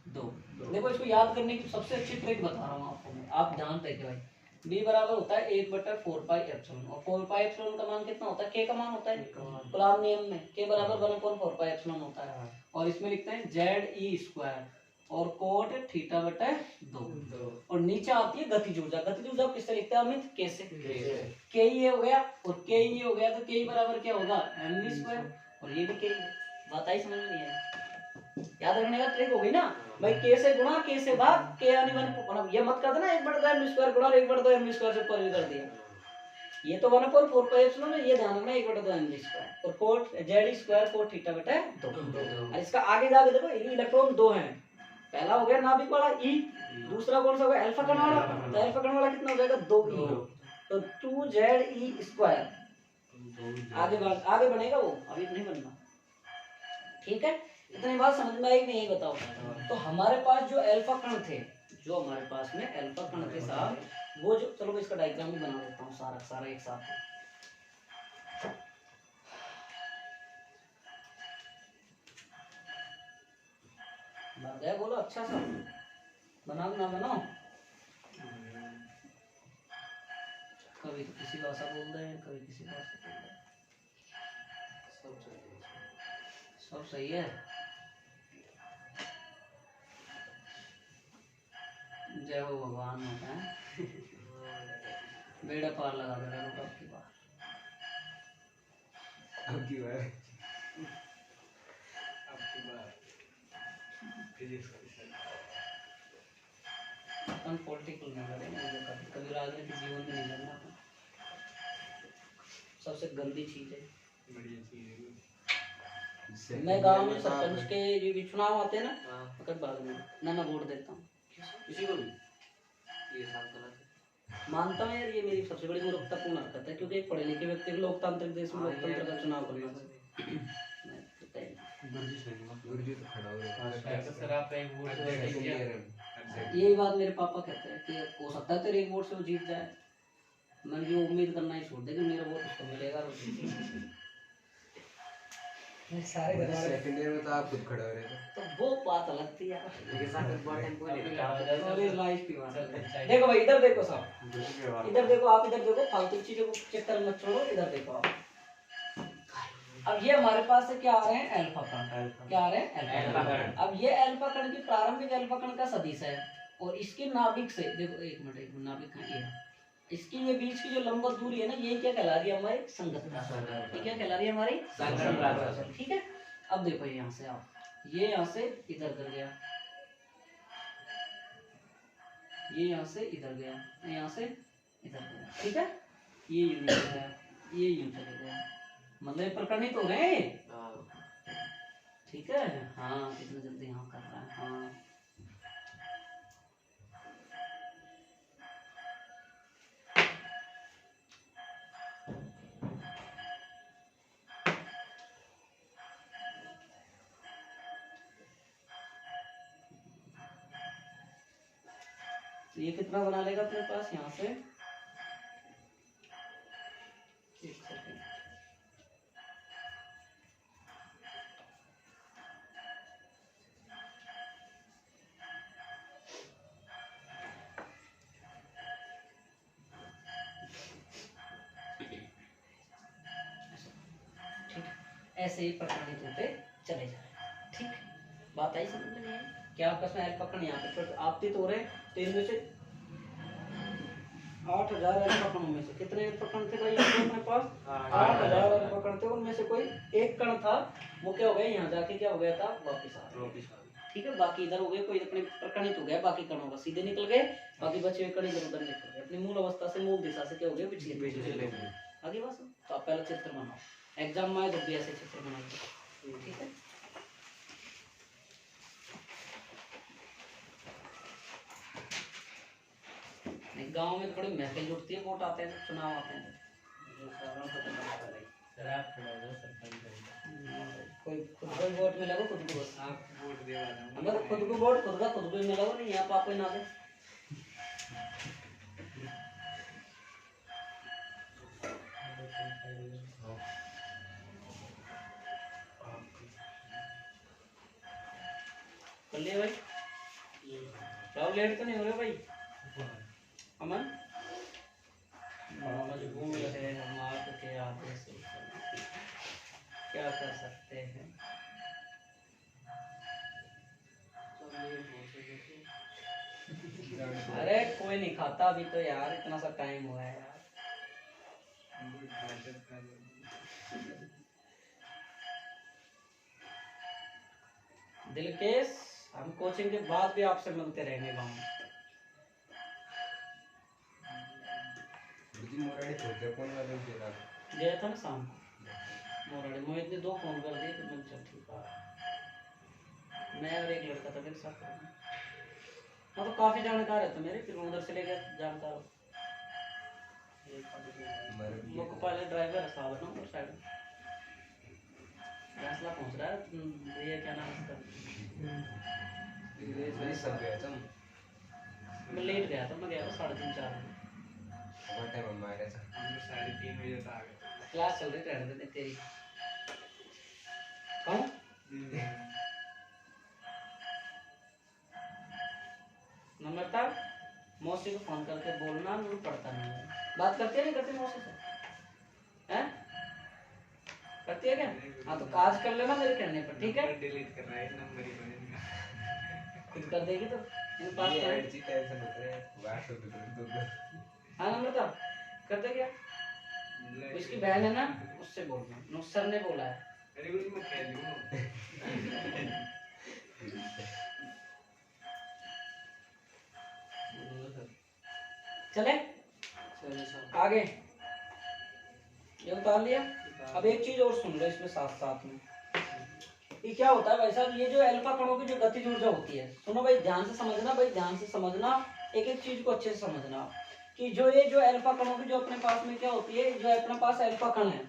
2। देखो इसको याद करने की सबसे अच्छी ट्रिक बता रहा हूँ आपको मैं, आप ध्यान देके भाई। बी बराबर होता है 1/4 पाई एप्सिलॉन, और 4 पाई एप्सिलॉन का मान कितना होता है? के का मान होता है कूलॉम नियम में, के बराबर 1/4 पाई एप्सिलॉन होता है। और इसमें लिखते हैं जेड ई स्क्वायर और कोट थीटा बटा 2, और नीचे आती है गतिज ऊर्जा। गतिज ऊर्जा किससे लिखते हैं अमित? के से। के ये हो गया और के ये हो गया, तो के बराबर क्या होगा? mv स्क्वायर, और ये भी के। बात आई समझ में? नहीं है, याद रखने का ट्रिक हो गई ना भाई, के से गुणा के से भाग, के यानी 1, मतलब ये मत कर देना 1/2 mv गुणा 1/2 mv से पर कर दिया, ये तो 1/4 पाई एप्सिलॉन है, ये ध्यान रखना 1/2 mv और cot z square cot theta बटा 2। और इसका आगे जाके देखो, इलेक्ट्रॉन 2 हैं, पहला हो गया नाभिक वाला ई, दूसरा कौन सा होगा? अल्फा कण वाला। तो अल्फा कण वाला कितना हो जाएगा? 2e, तो 2ze स्क्वायर। आगे बनेगा वो, अभी नहीं बनना। ठीक है, इतनी बात समझ में आई नहीं? यही बताओ। तो हमारे पास जो अल्फा कण थे, जो हमारे पास में अल्फा कण थे साहब, वो जो, चलो मैं इसका डायग्राम भी बना देता हूँ सारा एक साथ। बन गया? बोलो अच्छा सा बनाओ ना बनाओ। कभी तो किसी भाषा बोल रहे हैं, कभी किसी भाषा बोल रहे हैं, सब सही है। जय हो भगवान होता है, बेड़ा पार लगा दे रहा है आपकी बात। आपकी बार फिजिक्स अपन पॉलिटिकल में करेंगे, कभी राजनीति जीवन में नहीं करना। सबसे गंदी चीज है, बढ़िया चीज है। मैं गांव में सरपंच के जो भी चुनाव आते हैं ना, हाँ वक्त बाद में मैं वोट देता हूँ। किसी को भी ये सब गलत है। मानता हूँ यार, ये मेरी सबसे बड़ी मूर्खतापूर्ण हरकत है, क्योंकि एक पढ़े लिखे व्यक्ति को लोकतांत्रिक देश में हाँ, लोकतंत्र का ये चुनाव तो करना बिल्कुल मैं तो तय नहीं। गुरुजी तो खड़ा हो रहा है। तो सर आप एक वोट से सेकंड क्या? ईयर है। यही बात मेरे पापा कहते हैं कि हो सकता है तेरे एक वोट से वो जीत जाए। मैंने भी उम्मीद करना ही छोड़ दे कि मेरा वोट उसको मिलेगा और वो जीतेगा। सारे घर वाले सेकंड ईयर में तो आप खुद खड़े हो रहे थे। तो वो बात अलग थी यार। लेकिन साथ में बहुत टाइम कोई नहीं था। कॉलेज लाइफ की बात है। सर, देखो भाई इधर देखो साहब, गुरुजी के बारे इधर देखो आप, इधर देखो, फालतू चीजों को चक्कर मत छोड़ो, इधर देखो आप। अब ये हमारे पास से क्या आ रहे हैं, अल्फा कण। क्या आ रहे हैं, अल्फा कण। अब ये अल्फा कण की प्रारंभिक अल्फा कण का सदिश है, और इसके नाभिक से देखो, एक मिनट नाभिक कहाँ ये है? इसकी ये बीच की जो लंबवत दूरी है ना, ये क्या कहला रही है, हमारी संगत। ये क्या कहला रही है, हमारी संगत। ठीक है। अब देखो यहाँ से आप, ये यहाँ से इधर कर गया, ये यहाँ से इधर गया, यहाँ से इधर गया, ठीक है। ये यूं चले गया, ये यूं चले गया, मतलब ये प्रकरणित हो गए। हाँ ठीक है। हाँ कितना जल्दी हाँ कर रहा है। हाँ तो ये कितना बना लेगा अपने पास यहाँ से, एक सेकंड, ठीक है। ऐसे ही प्रकरणित होते चले जा रहे हैं। ठीक, बात आई समझ में? नहीं आई? क्या आपका इसमें अल्फा कण यहाँ पे आपतित हो रहे हैं, तो इनमें से 8000 अल्फा कणों में से कितने अल्फा कण थे भाई अपने पास? 8000 अल्फा कण थे, उनमें से कोई एक कण था, वो क्या हो गया, यहाँ जाके क्या हो गया था, वापिस आ गया। ठीक है। बाकी इधर हो गए, कोई अपने प्रकरणित हो गया, बाकी कणों का सीधे निकल गए, बाकी बचे हुए कण इधर उधर निकल गए, अपनी मूल अवस्था से, मूल दिशा से क्या हो गया, विचलित। आगे बस, तो आप पहला चित्र बनाओ, एग्जाम में आए जब भी ऐसे चित्र बनाइए। ठीक है। गांव में थोड़ी महफिल जुटती है, वोट आते हैं, चुनाव आते हैं, सर आप खड़ा हो जाओ सरपंच बन। कोई खुद को वोट मिलेगा, खुद को बस आप वोट देवा दो। अगर खुद को वोट खुद का खुद को ही मिलेगा, नहीं यहाँ पाप कोई ना दे। कर लिया भाई, राहुल लेट तो नहीं हो रहे भाई? अमन बड़ा मजबूर है हम आपके आदेश से, क्या कर सकते हैं। अरे कोई नहीं खाता अभी तो यार, इतना सा टाइम हुआ है यार। दिलकेश, हम कोचिंग के बाद भी आपसे मिलते रहेंगे गाँव में। गुरुजी मोराड़ी छोड़ दिया, कौन वाले दे रहा? गया था ना शाम को मोराड़ी, मोहित ने 2 फोन कर दिए, फिर मैंने चल ठीक है, मैं और एक लड़का था मेरे साथ। हाँ तो काफी जानकार है तो मेरे, फिर उधर से ले गया जानकार हो। लोग पहले ड्राइवर है साहब ना उधर साइड में, फैसला पहुंच रहा है, ये क्या नाम है इसका, गुरुजी सब गया था। मैं लेट गया था, मैं गया था 3:30 4 बजे। वो टाइम हम आ गया था। हम लोग 3:30 बजे तक आ गए। क्लास चल रही रहने देते तेरी। कौन? नम्रता, मौसी को फोन करके बोलना, मुझे पढ़ता नहीं है। बात करती है नहीं करती मौसी से? हैं? करती है क्या? हाँ तो आज कर लेना मेरे कहने पर, ठीक है? डिलीट कर रहा है, नंबर ही बनेगा। खुद कर देगी तो इन पास ये करें। एड जी टेंशन होता है, बात होती है तो। हाँ नम्रता, कर दे क्या? उसकी बहन है ना, उससे बोलना, नुसर ने बोला है। अरे गुरुजी मैं खेल लूँ। चले आगे, ये उतार लिया। अब एक चीज और सुन लो इसमें साथ साथ में, ये क्या होता है भाई साहब, ये जो अल्फा कणों की जो गतिज ऊर्जा होती है, सुनो भाई ध्यान से समझना, भाई ध्यान से समझना, एक एक चीज को अच्छे से समझना कि जो ये जो अल्फा कणों की जो अपने पास में क्या होती है, जो अपने पास अल्फा कण है,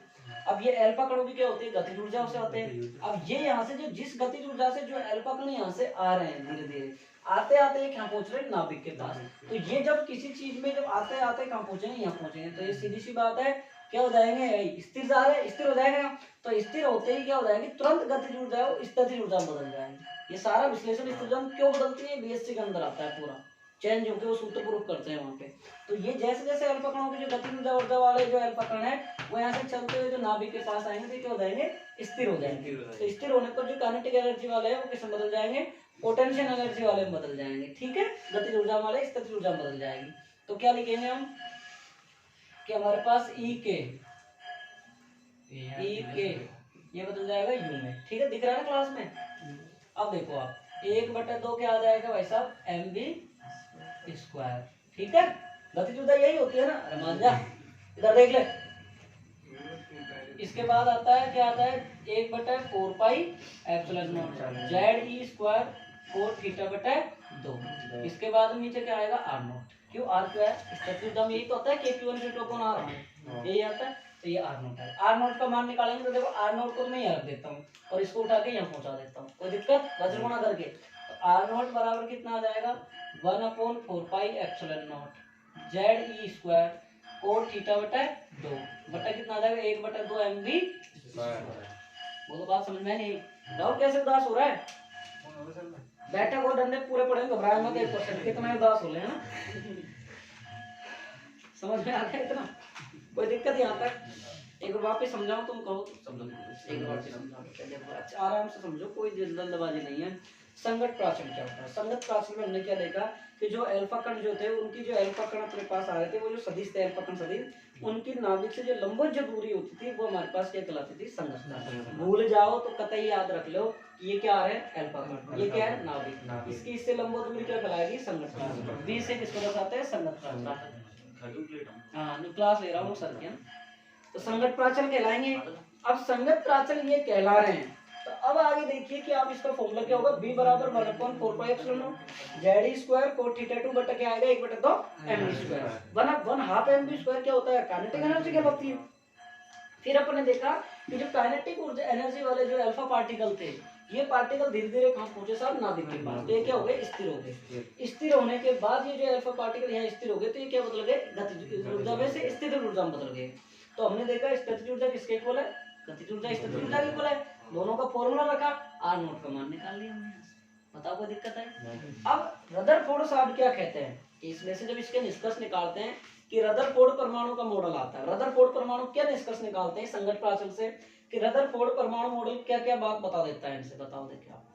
अब ये अल्फा कणों की क्या होती है, गतिज ऊर्जा से होते हैं। अब ये यहाँ से जो जिस गतिज ऊर्जा से जो अल्फा कण यहाँ से आ रहे हैं धीरे धीरे आते आते ये कहाँ पहुंच रहे हैं, नाभिक के पास। तो ये जब किसी चीज में जब आते आते कहाँ पहुंचेंगे, यहाँ पहुंचेंगे, तो ये सीधी सी बात है क्या हो जाएंगे, स्थिर जा रहे, स्थिर हो जाएगा। तो स्थिर होते ही क्या हो जाएगी, तुरंत गतिज ऊर्जा है वो स्थितिज ऊर्जा में बदल जाएगी। ये सारा विश्लेषण स्थिर ऊर्जा में क्यों बदलती है, बीएससी के अंदर आता है पूरा चेंज होकर वो सूत्र प्रूफ करते हैं वहाँ पे। तो ये जैसे जैसे अल्फा कणों की जो गतिज ऊर्जा वाले जो अल्फा कण है वो यहाँ से चलते हुए जो नाभिक के पास आएंगे तो क्या हो जाएंगे, स्थिर हो जाएंगे। तो स्थिर होने पर जो काइनेटिक एनर्जी वाले हैं वो किसमें बदल जाएंगे, पोटेंशियल एनर्जी वाले में बदल जाएंगे। ठीक है, गतिज ऊर्जा वाले स्थितिज ऊर्जा में बदल जाएगी। तो क्या लिखेंगे हम कि हमारे पास ई के ये बदल जाएगा यू में। ठीक है, दिख रहा है ना क्लास में। अब देखो आप 1/2 क्या आ जाएगा भाई साहब, mv²। ठीक है, गतिज ऊर्जा यही होती है ना, अरे मान जा इधर देख ले। इसके बाद आता है क्या आता है, 1/4 pi epsilon not ZE² cos θ/2। इसके बाद नीचे क्या आएगा, r0। क्यों, r क्यों है, स्थितिज ऊर्जा में यही तो होता है कि Q1/r यही आता है। तो ये r0 है, r0 का मान निकालेंगे तो देखो r0 को मैं यहाँ रख देता हूँ और इसको उठा के यहाँ पहुंचा देता हूँ, कोई दिक्कत, वज्र गुणा करके। तो r0 बराबर कितना आ जाएगा, 1/4 pi epsilon not ZE² cos θ/2 बटा कितना आ जाएगा, 1/2 mv। वो तो बात समझ में नहीं, डाउट कैसे उदास हो रहा है, बैठक और डंडे पूरे पड़ेंगे, घबराए मत। 1% कितना उदास हो रहे हैं ना, समझ में आ गया इतना, कोई दिक्कत यहाँ तक। एक बार वापस समझाऊं, तुम कहो समझो, एक बार वापस समझाओ, चलिए अच्छा आराम से समझो, कोई जल्दबाजी नहीं है। संगत प्राचल क्या होता है, संगत प्राचल में हमने क्या देखा कि जो अल्फा कण जो थे उनकी जो अल्फा कण अपने पास आ रहे थे वो जो सदिश थे अल्फा कण सदिश, उनकी नाभिक से जो लंबवत जो दूरी होती थी वो हमारे पास क्या कहलाती थी, संगत प्राचल। भूल जाओ तो कतई याद रख लो ये क्या आ रहे हैं, अल्फा कण, ये क्या है, नाभिक, इसकी इससे लंबवत दूरी क्या कहलाएगी, संगत प्राचल। बी से किसको दर्शाते हैं, संगत प्राचल। हाँ, क्लास ले रहा हूँ सर के। तो संगत प्राचल कहलाएंगे। अब संगत प्राचल ये कहला रहे हैं, तो अब आगे देखिए कि आप इसका फॉर्मूला क्या होगा, b बराबर 1/4 pi epsilon not ZE² cos θ/2 बटा क्या आएगा, 1/2 mv²। 1/2 mv² क्या होता है, काइनेटिक एनर्जी कहलाती है। फिर अपन ने देखा कि जो काइनेटिक ऊर्जा एनर्जी वाले जो अल्फा पार्टिकल थे, ये पार्टिकल धीरे धीरे कहाँ पहुंचे साहब, नाभिक के पास। तो ये क्या हो गए, स्थिर हो गए। स्थिर होने के बाद ये जो अल्फा पार्टिकल यहाँ स्थिर हो गए तो ये क्या बदल गए, गतिज ऊर्जा में से स्थितिज ऊर्जा में बदल गए। तो हमने देखा स्थितिज ऊर्जा किसके इक्वल है, गतिज ऊर्जा स्थितिज ऊर्जा के इक्वल है। दोनों का फॉर्मूला रखा, r0 का मान निकाल लिया हमने। बताओ कोई दिक्कत है। अब रदरफोर्ड साहब क्या कहते हैं, इसमें से जब इसके निष्कर्ष निकालते हैं कि रदरफोर्ड परमाणु का मॉडल आता है। रदरफोर्ड परमाणु क्या निष्कर्ष निकालते हैं संगत प्राचल से, कि रदरफोर्ड परमाणु मॉडल क्या क्या बात बता देता है, इनसे बताओ देखिए आप।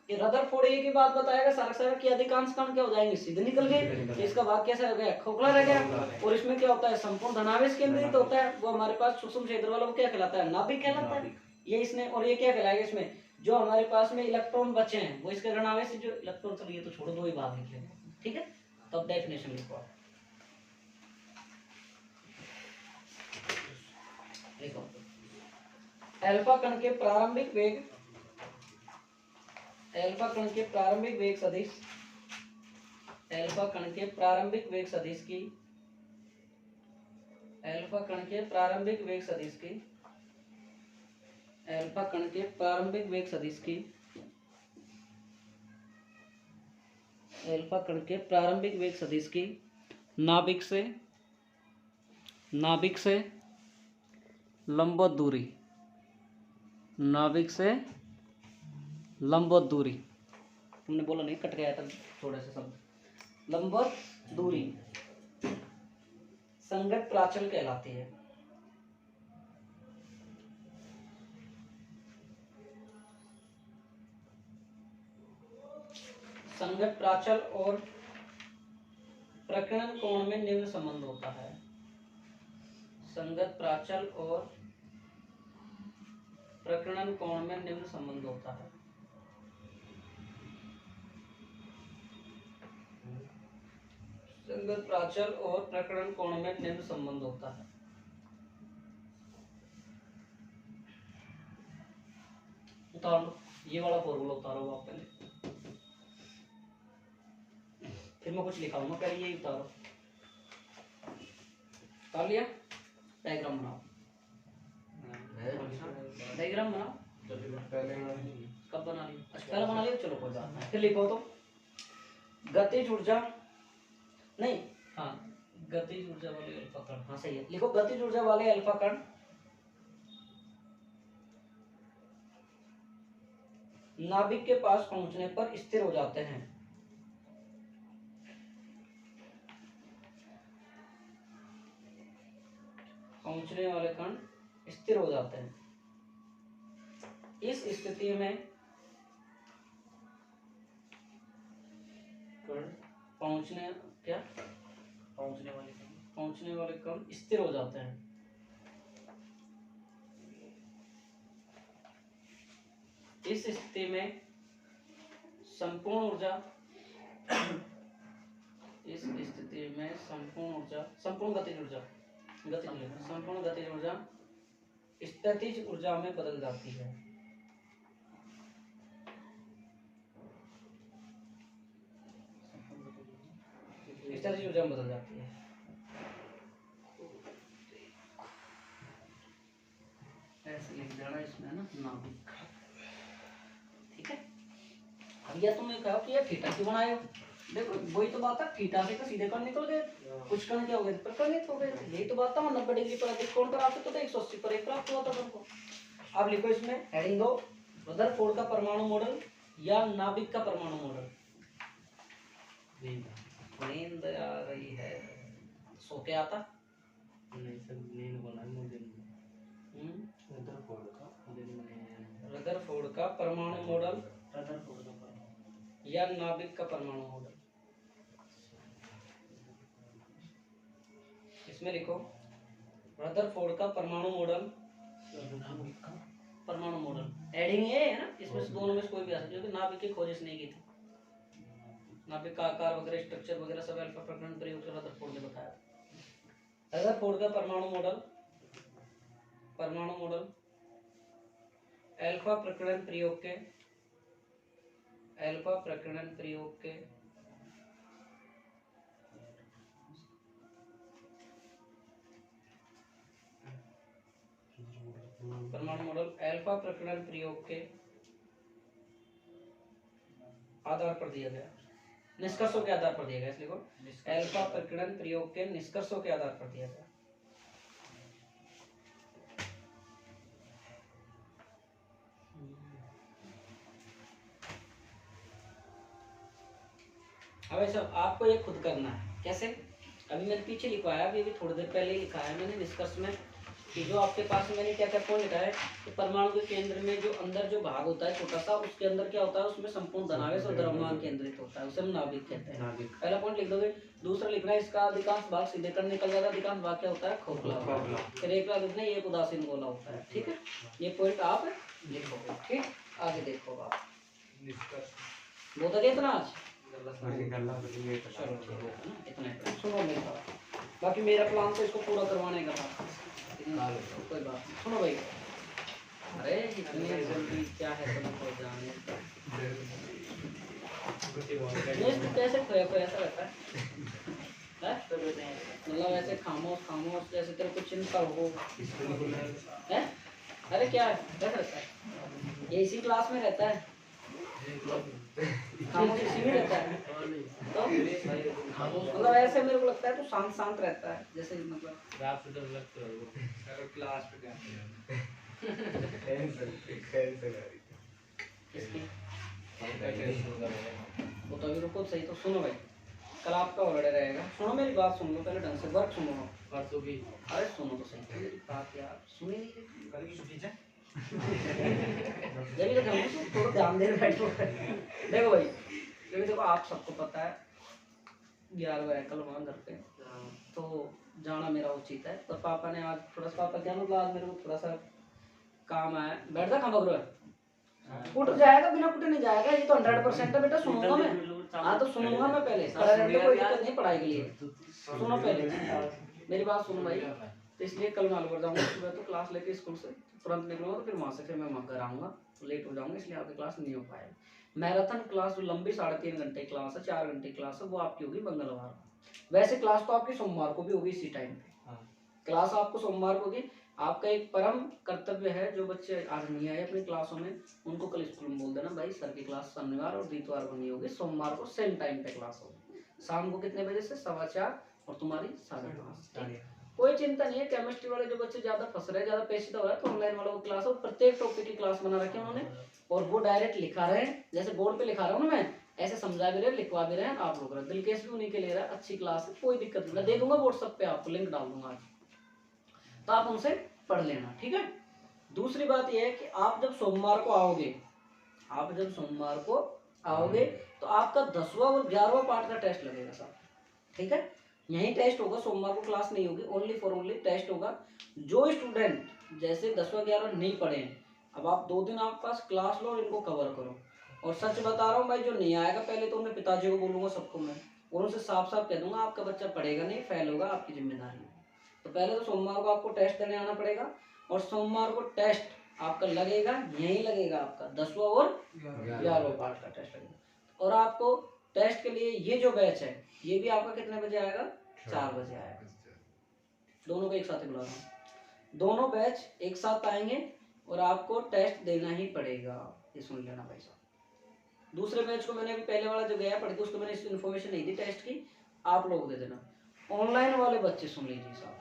कि रदरफोर्ड एक ही बात बताएगा सारा सारा कि अधिकांश कण क्या हो जाएंगे, सीधे निकल गए। तो इसका भाग कैसा हो गया, खोखला रह गया। और इसमें क्या होता है, संपूर्ण धनावेश केंद्रित होता है, वो हमारे पास सूक्ष्म क्षेत्र वाला वो क्या कहलाता है, नाभिक कहलाता है। ये इसने, और ये क्या कहलाएगा, इसमें जो हमारे पास में इलेक्ट्रॉन बचे हैं वो इसके ऋणावेश से जो इलेक्ट्रॉन, चलिए तो छोड़ो, दो ही बात लिख लेंगे, ठीक है। तो अब डेफिनेशन लिखो आप, देखो अल्फा कण के प्रारंभिक वेग, अल्फा कण के प्रारंभिक वेग सदिश, अल्फा कण के प्रारंभिक वेग सदिश की, अल्फा कण के प्रारंभिक वेग सदिश की, अल्फा कण के प्रारंभिक वेग सदिश की, अल्फा कण के प्रारंभिक वेग सदिश की नाभिक से लंबवत दूरी, नाभिक से लंबवत दूरी, हमने बोला नहीं, कट गया था थोड़ा सा शब्द, लंबवत दूरी संगत प्राचल कहलाती है। संगत प्राचल और प्रकीर्णन कोण में निम्न संबंध होता है। संगत प्राचल और प्रकीर्णन कोण में निम्न संबंध होता है। संगत प्राचल और प्रकीर्णन कोण में निम्न संबंध होता है। उतार लो। ये वाला फॉर्मूला उतारो आप पहले, फिर मैं कुछ लिखाऊंगा, पहले ये उतारो। उतार लिया? डायग्राम बनाओ, डायग्राम बनाओ। पहले कब बना लिया? अच्छा पहले बना लिया, चलो कोई बात नहीं। फिर लिखो तो गतिज ऊर्जा, नहीं हाँ गतिज ऊर्जा वाले अल्फा कण, हाँ सही है, लिखो गतिज ऊर्जा वाले अल्फा कण नाभिक के पास पहुंचने पर स्थिर हो जाते हैं। पहुंचने वाले कण स्थिर हो जाते हैं। इस स्थिति में कण पहुंचने वाले कण स्थिर हो जाते हैं। इस स्थिति में संपूर्ण ऊर्जा संपूर्ण गतिज ऊर्जा स्थितिज ऊर्जा में बदल जाती है। स्थितिज ऊर्जा में बदल जाती है। ऐसे लिख देना इसमें ना नाभिक, ठीक है। अब यह तुमने कहा कि ये थीटा क्यों बनाए हो, देखो वही तो बात है, थीटा से तो सीधे कण निकल गए, कुछ कण क्या हो गए, प्रकर्णित हो गए, यही तो बात था। 90 डिग्री पर अधिक कोण पर आपसे तो 180 पर एक प्राप्त हुआ था तुमको। अब लिखो इसमें हेडिंग दो, रदरफोर्ड का परमाणु मॉडल या नाभिक का परमाणु मॉडल। नींद आ रही है, सो के आता नहीं सर, नींद बना मुझे। रदरफोर्ड का परमाणु मॉडल या नाभिक का परमाणु मॉडल। इसमें लिखो रदरफोर्ड का परमाणु मॉडल, एडिंग ये है ना, इसमें से दोनों में से कोई भी आ सकता है, क्योंकि नाभिक की खोज इसने की थी। नाभिक का आकार वगैरह, स्ट्रक्चर वगैरह सब अल्फा प्रकरण प्रयोग से रदरफोर्ड ने बताया। रदरफोर्ड का परमाणु मॉडल अल्फा प्रकरण प्रयोग के आधार पर दिया गया, निष्कर्षों के आधार पर दिया गया। इसलिए अल्फा प्रकरण प्रयोग के निष्कर्षों के आधार पर दिया गया। अब ऐसा आपको ये खुद करना है। कैसे? अभी मैंने पीछे लिखवाया, अभी थोड़ी देर पहले ही लिखा है मैंने निष्कर्ष में, कि जो आपके पास मैंने क्या क्या पॉइंट लिखा है कि परमाणु के केंद्र में जो अंदर जो भाग होता है छोटा सा, उसके अंदर क्या होता है, उसमें संपूर्ण धनावेश और द्रव्यमान केंद्रित होता है, उसे हम नाभिक कहते हैं। पहला पॉइंट लिख दोगे। दूसरा लिखना है इसका अधिकांश भाग सीधे कण निकल जाएगा, अधिकांश भाग क्या होता है, खोखला होता है। फिर एक बार लिखना ये एक उदासीन गोला होता है। ठीक है, ये पॉइंट आप लिखोगे। ठीक, आगे देखो आप। बहुत आगे इतना आज चलो ठीक है ना, इतना ही सुनो मेरी बात। बाकी मेरा प्लान तो इसको पूरा करवाने का था, कोई बात नहीं। सुनो भाई, अरे इतनी जल्दी क्या है तुमको जाने का? कैसे खोया खोया ऐसा रहता है, मतलब ऐसे खामोश खामोश जैसे तेरे को चिंता हो है। अरे क्या है, कैसा रहता है? ये इसी क्लास में रहता है, खामोश इसी में रहता है। तो मतलब ऐसे मेरे को लगता है तो शांत शांत रहता है, जैसे मतलब क्लास पे जाते हैं। वो तो अभी रुको सही, तो सुनो भाई, कल आपका हॉलिडे रहेगा। सुनो मेरी बात, सुन लो पहले ढंग से, वर्क सुनो परसों की। अरे सुनो तो सही मेरी बात यार, सुनी नहीं कल की छुट्टी है। जब तक थोड़ा ध्यान दे बैठो। देखो भाई, क्योंकि देखो आप सबको पता है 11 बजे कल वहाँ घर पे, तो जाना मेरा उचित है। पर पापा ने आज थोड़ा सा, पापा क्या मतलब आज मेरे को थोड़ा सा काम आया। बैठ जा, कहाँ बगरो है, उठ जाएगा, बिना उठे नहीं जाएगा, ये तो 100% है बेटा। सुनूंगा मैं, हाँ तो सुनूंगा मैं पहले, कोई दिक्कत नहीं पढ़ाई के लिए। सुनो पहले मेरी बात, सुनो भाई, तो इसलिए कल मैं अलवर जाऊँगा सुबह, तो क्लास लेके स्कूल से तुरंत निकलूंगा, तो फिर वहाँ से फिर मैं घर आऊँगा, तो लेट हो जाऊँगा, इसलिए आपकी क्लास नहीं हो पाएगी। मैराथन क्लास जो लंबी 3.5 घंटे क्लास है, 4 घंटे क्लास है, वो आपकी होगी मंगलवार को। वैसे क्लास तो आपकी सोमवार को भी होगी इसी टाइम पे। हाँ। क्लास आपको सोमवार को होगी। आपका एक परम कर्तव्य है, जो बच्चे आज नहीं आए अपनी क्लासों में, उनको कल स्कूल में बोल देना भाई सर की क्लास शनिवार और इतवार को नहीं होगी, सोमवार को सेम टाइम पे क्लास होगी। शाम को कितने बजे से? 4:15 और तुम्हारी 5:30। कोई चिंता नहीं है। केमिस्ट्री वाले जो बच्चे ज्यादा फंस रहे हैं, ज्यादा पेचीदा हो रहा है, तो ऑनलाइन वालों की क्लास हो, प्रत्येक टॉपिक की क्लास बना रखी है उन्होंने, और वो डायरेक्ट लिखा रहे हैं, जैसे बोर्ड पे लिखा रहा हूँ ना मैं, ऐसे समझा भी रहे, लिखवा भी रहे हैं आप लोग। दिलकेश भी उन्हीं के ले रहा है। अच्छी क्लास है, कोई दिक्कत नहीं, मैं दे दूंगा व्हाट्सएप पे, आपको लिंक डाल दूंगा आज, तो आप उनसे पढ़ लेना, ठीक है। दूसरी बात यह है कि आप जब सोमवार को आओगे, तो आपका 10वां और 11वां पार्ट का टेस्ट लगेगा साहब, ठीक है। यही टेस्ट होगा, सोमवार को क्लास नहीं होगी, ओनली फॉर ओनली टेस्ट होगा। जो स्टूडेंट जैसे 10वां 11वां नहीं पढ़े हैं, अब आप 2 दिन आपके पास क्लास लो और इनको कवर करो। और सच बता रहा हूँ भाई, जो नहीं आएगा पहले तो उन्हें पिताजी को बोलूँगा, सबको मैं, और उनसे साफ साफ कह दूंगा आपका बच्चा पढ़ेगा नहीं, फेल होगा, आपकी जिम्मेदारी है। तो पहले तो सोमवार को आपको टेस्ट देने आना पड़ेगा, और सोमवार को टेस्ट आपका लगेगा, यही लगेगा आपका 10वां और 11वां पार्ट का टेस्ट लगेगा। और आपको टेस्ट के लिए ये जो बैच है, ये भी आपका कितने बजे आएगा? 4 बजे आएगा। दोनों को एक साथ बुला रहा हूँ, दोनों बैच एक साथ आएंगे और आपको टेस्ट देना ही पड़ेगा, ये सुन लेना भाई साहब। दूसरे बैच को मैंने अभी पहले वाला जो गया पढ़ के, उसको मैंने इन्फॉर्मेशन नहीं दी टेस्ट की, आप लोग दे देना। ऑनलाइन वाले बच्चे सुन लीजिए साहब,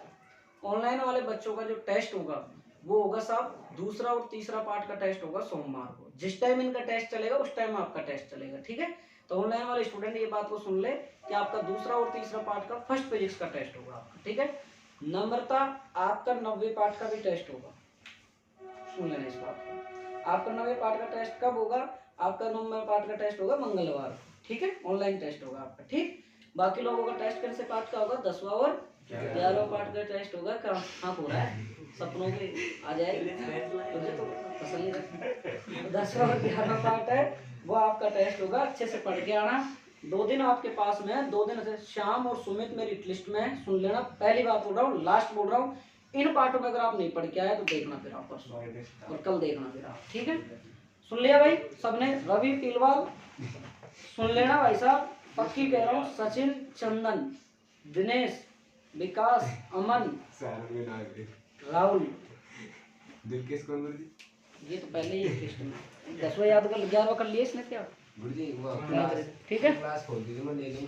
ऑनलाइन वाले बच्चों का जो टेस्ट होगा वो होगा साहब, दूसरा और तीसरा पार्ट का टेस्ट होगा सोमवार को। जिस टाइम इनका टेस्ट चलेगा उस टाइम आपका टेस्ट चलेगा, ठीक है। तो ऑनलाइन वाले स्टूडेंट ये बात को सुन ले कि आपका दूसरा और तीसरा पार्ट का फर्स्ट फिजिक्स का टेस्ट होगा आपका, ठीक है। नम्रता आपका 90 पार्ट का भी टेस्ट होगा, सुन लेना इस बात को। आपका 90 पार्ट का टेस्ट कब होगा? आपका 90 पार्ट का टेस्ट होगा मंगलवार को, ठीक है। ऑनलाइन टेस्ट होगा आपका, ठीक। बाकी लोगों का टेस्ट कौन से पार्ट का होगा? 10वां और 11वां पार्ट का टेस्ट होगा। कहाँ हो रहा है? सपनों के आ जाएगी, मुझे तो पसंद नहीं। 10वां और 11वां पार्ट है, वो आपका टेस्ट होगा। अच्छे से पढ़ के आना। 2 दिन आपके पास में है, 2 दिन से श्याम और सुमित मेरी लिस्ट में है, सुन लेना। पहली बात बोल रहा हूँ, लास्ट बोल रहा हूँ, इन पार्टों में अगर आप नहीं पढ़ के आए तो देखना फिर आप परसों और कल देखना फिर आप, ठीक है। सुन लिया भाई सबने? रवि पीलवाल सुन लेना भाई साहब, पक्की कह रहा हूँ। सचिन, चंदन, दिनेश, विकास, अमन, राहुल, दिलकेश कौन गुरुजी? ये तो पहले ही लिस्ट में 10वां याद कर, 11वां कर लिए इसने क्या? गुरुजी वो ठीक है। क्लास खोल दीजिए, मैं ले लूँ।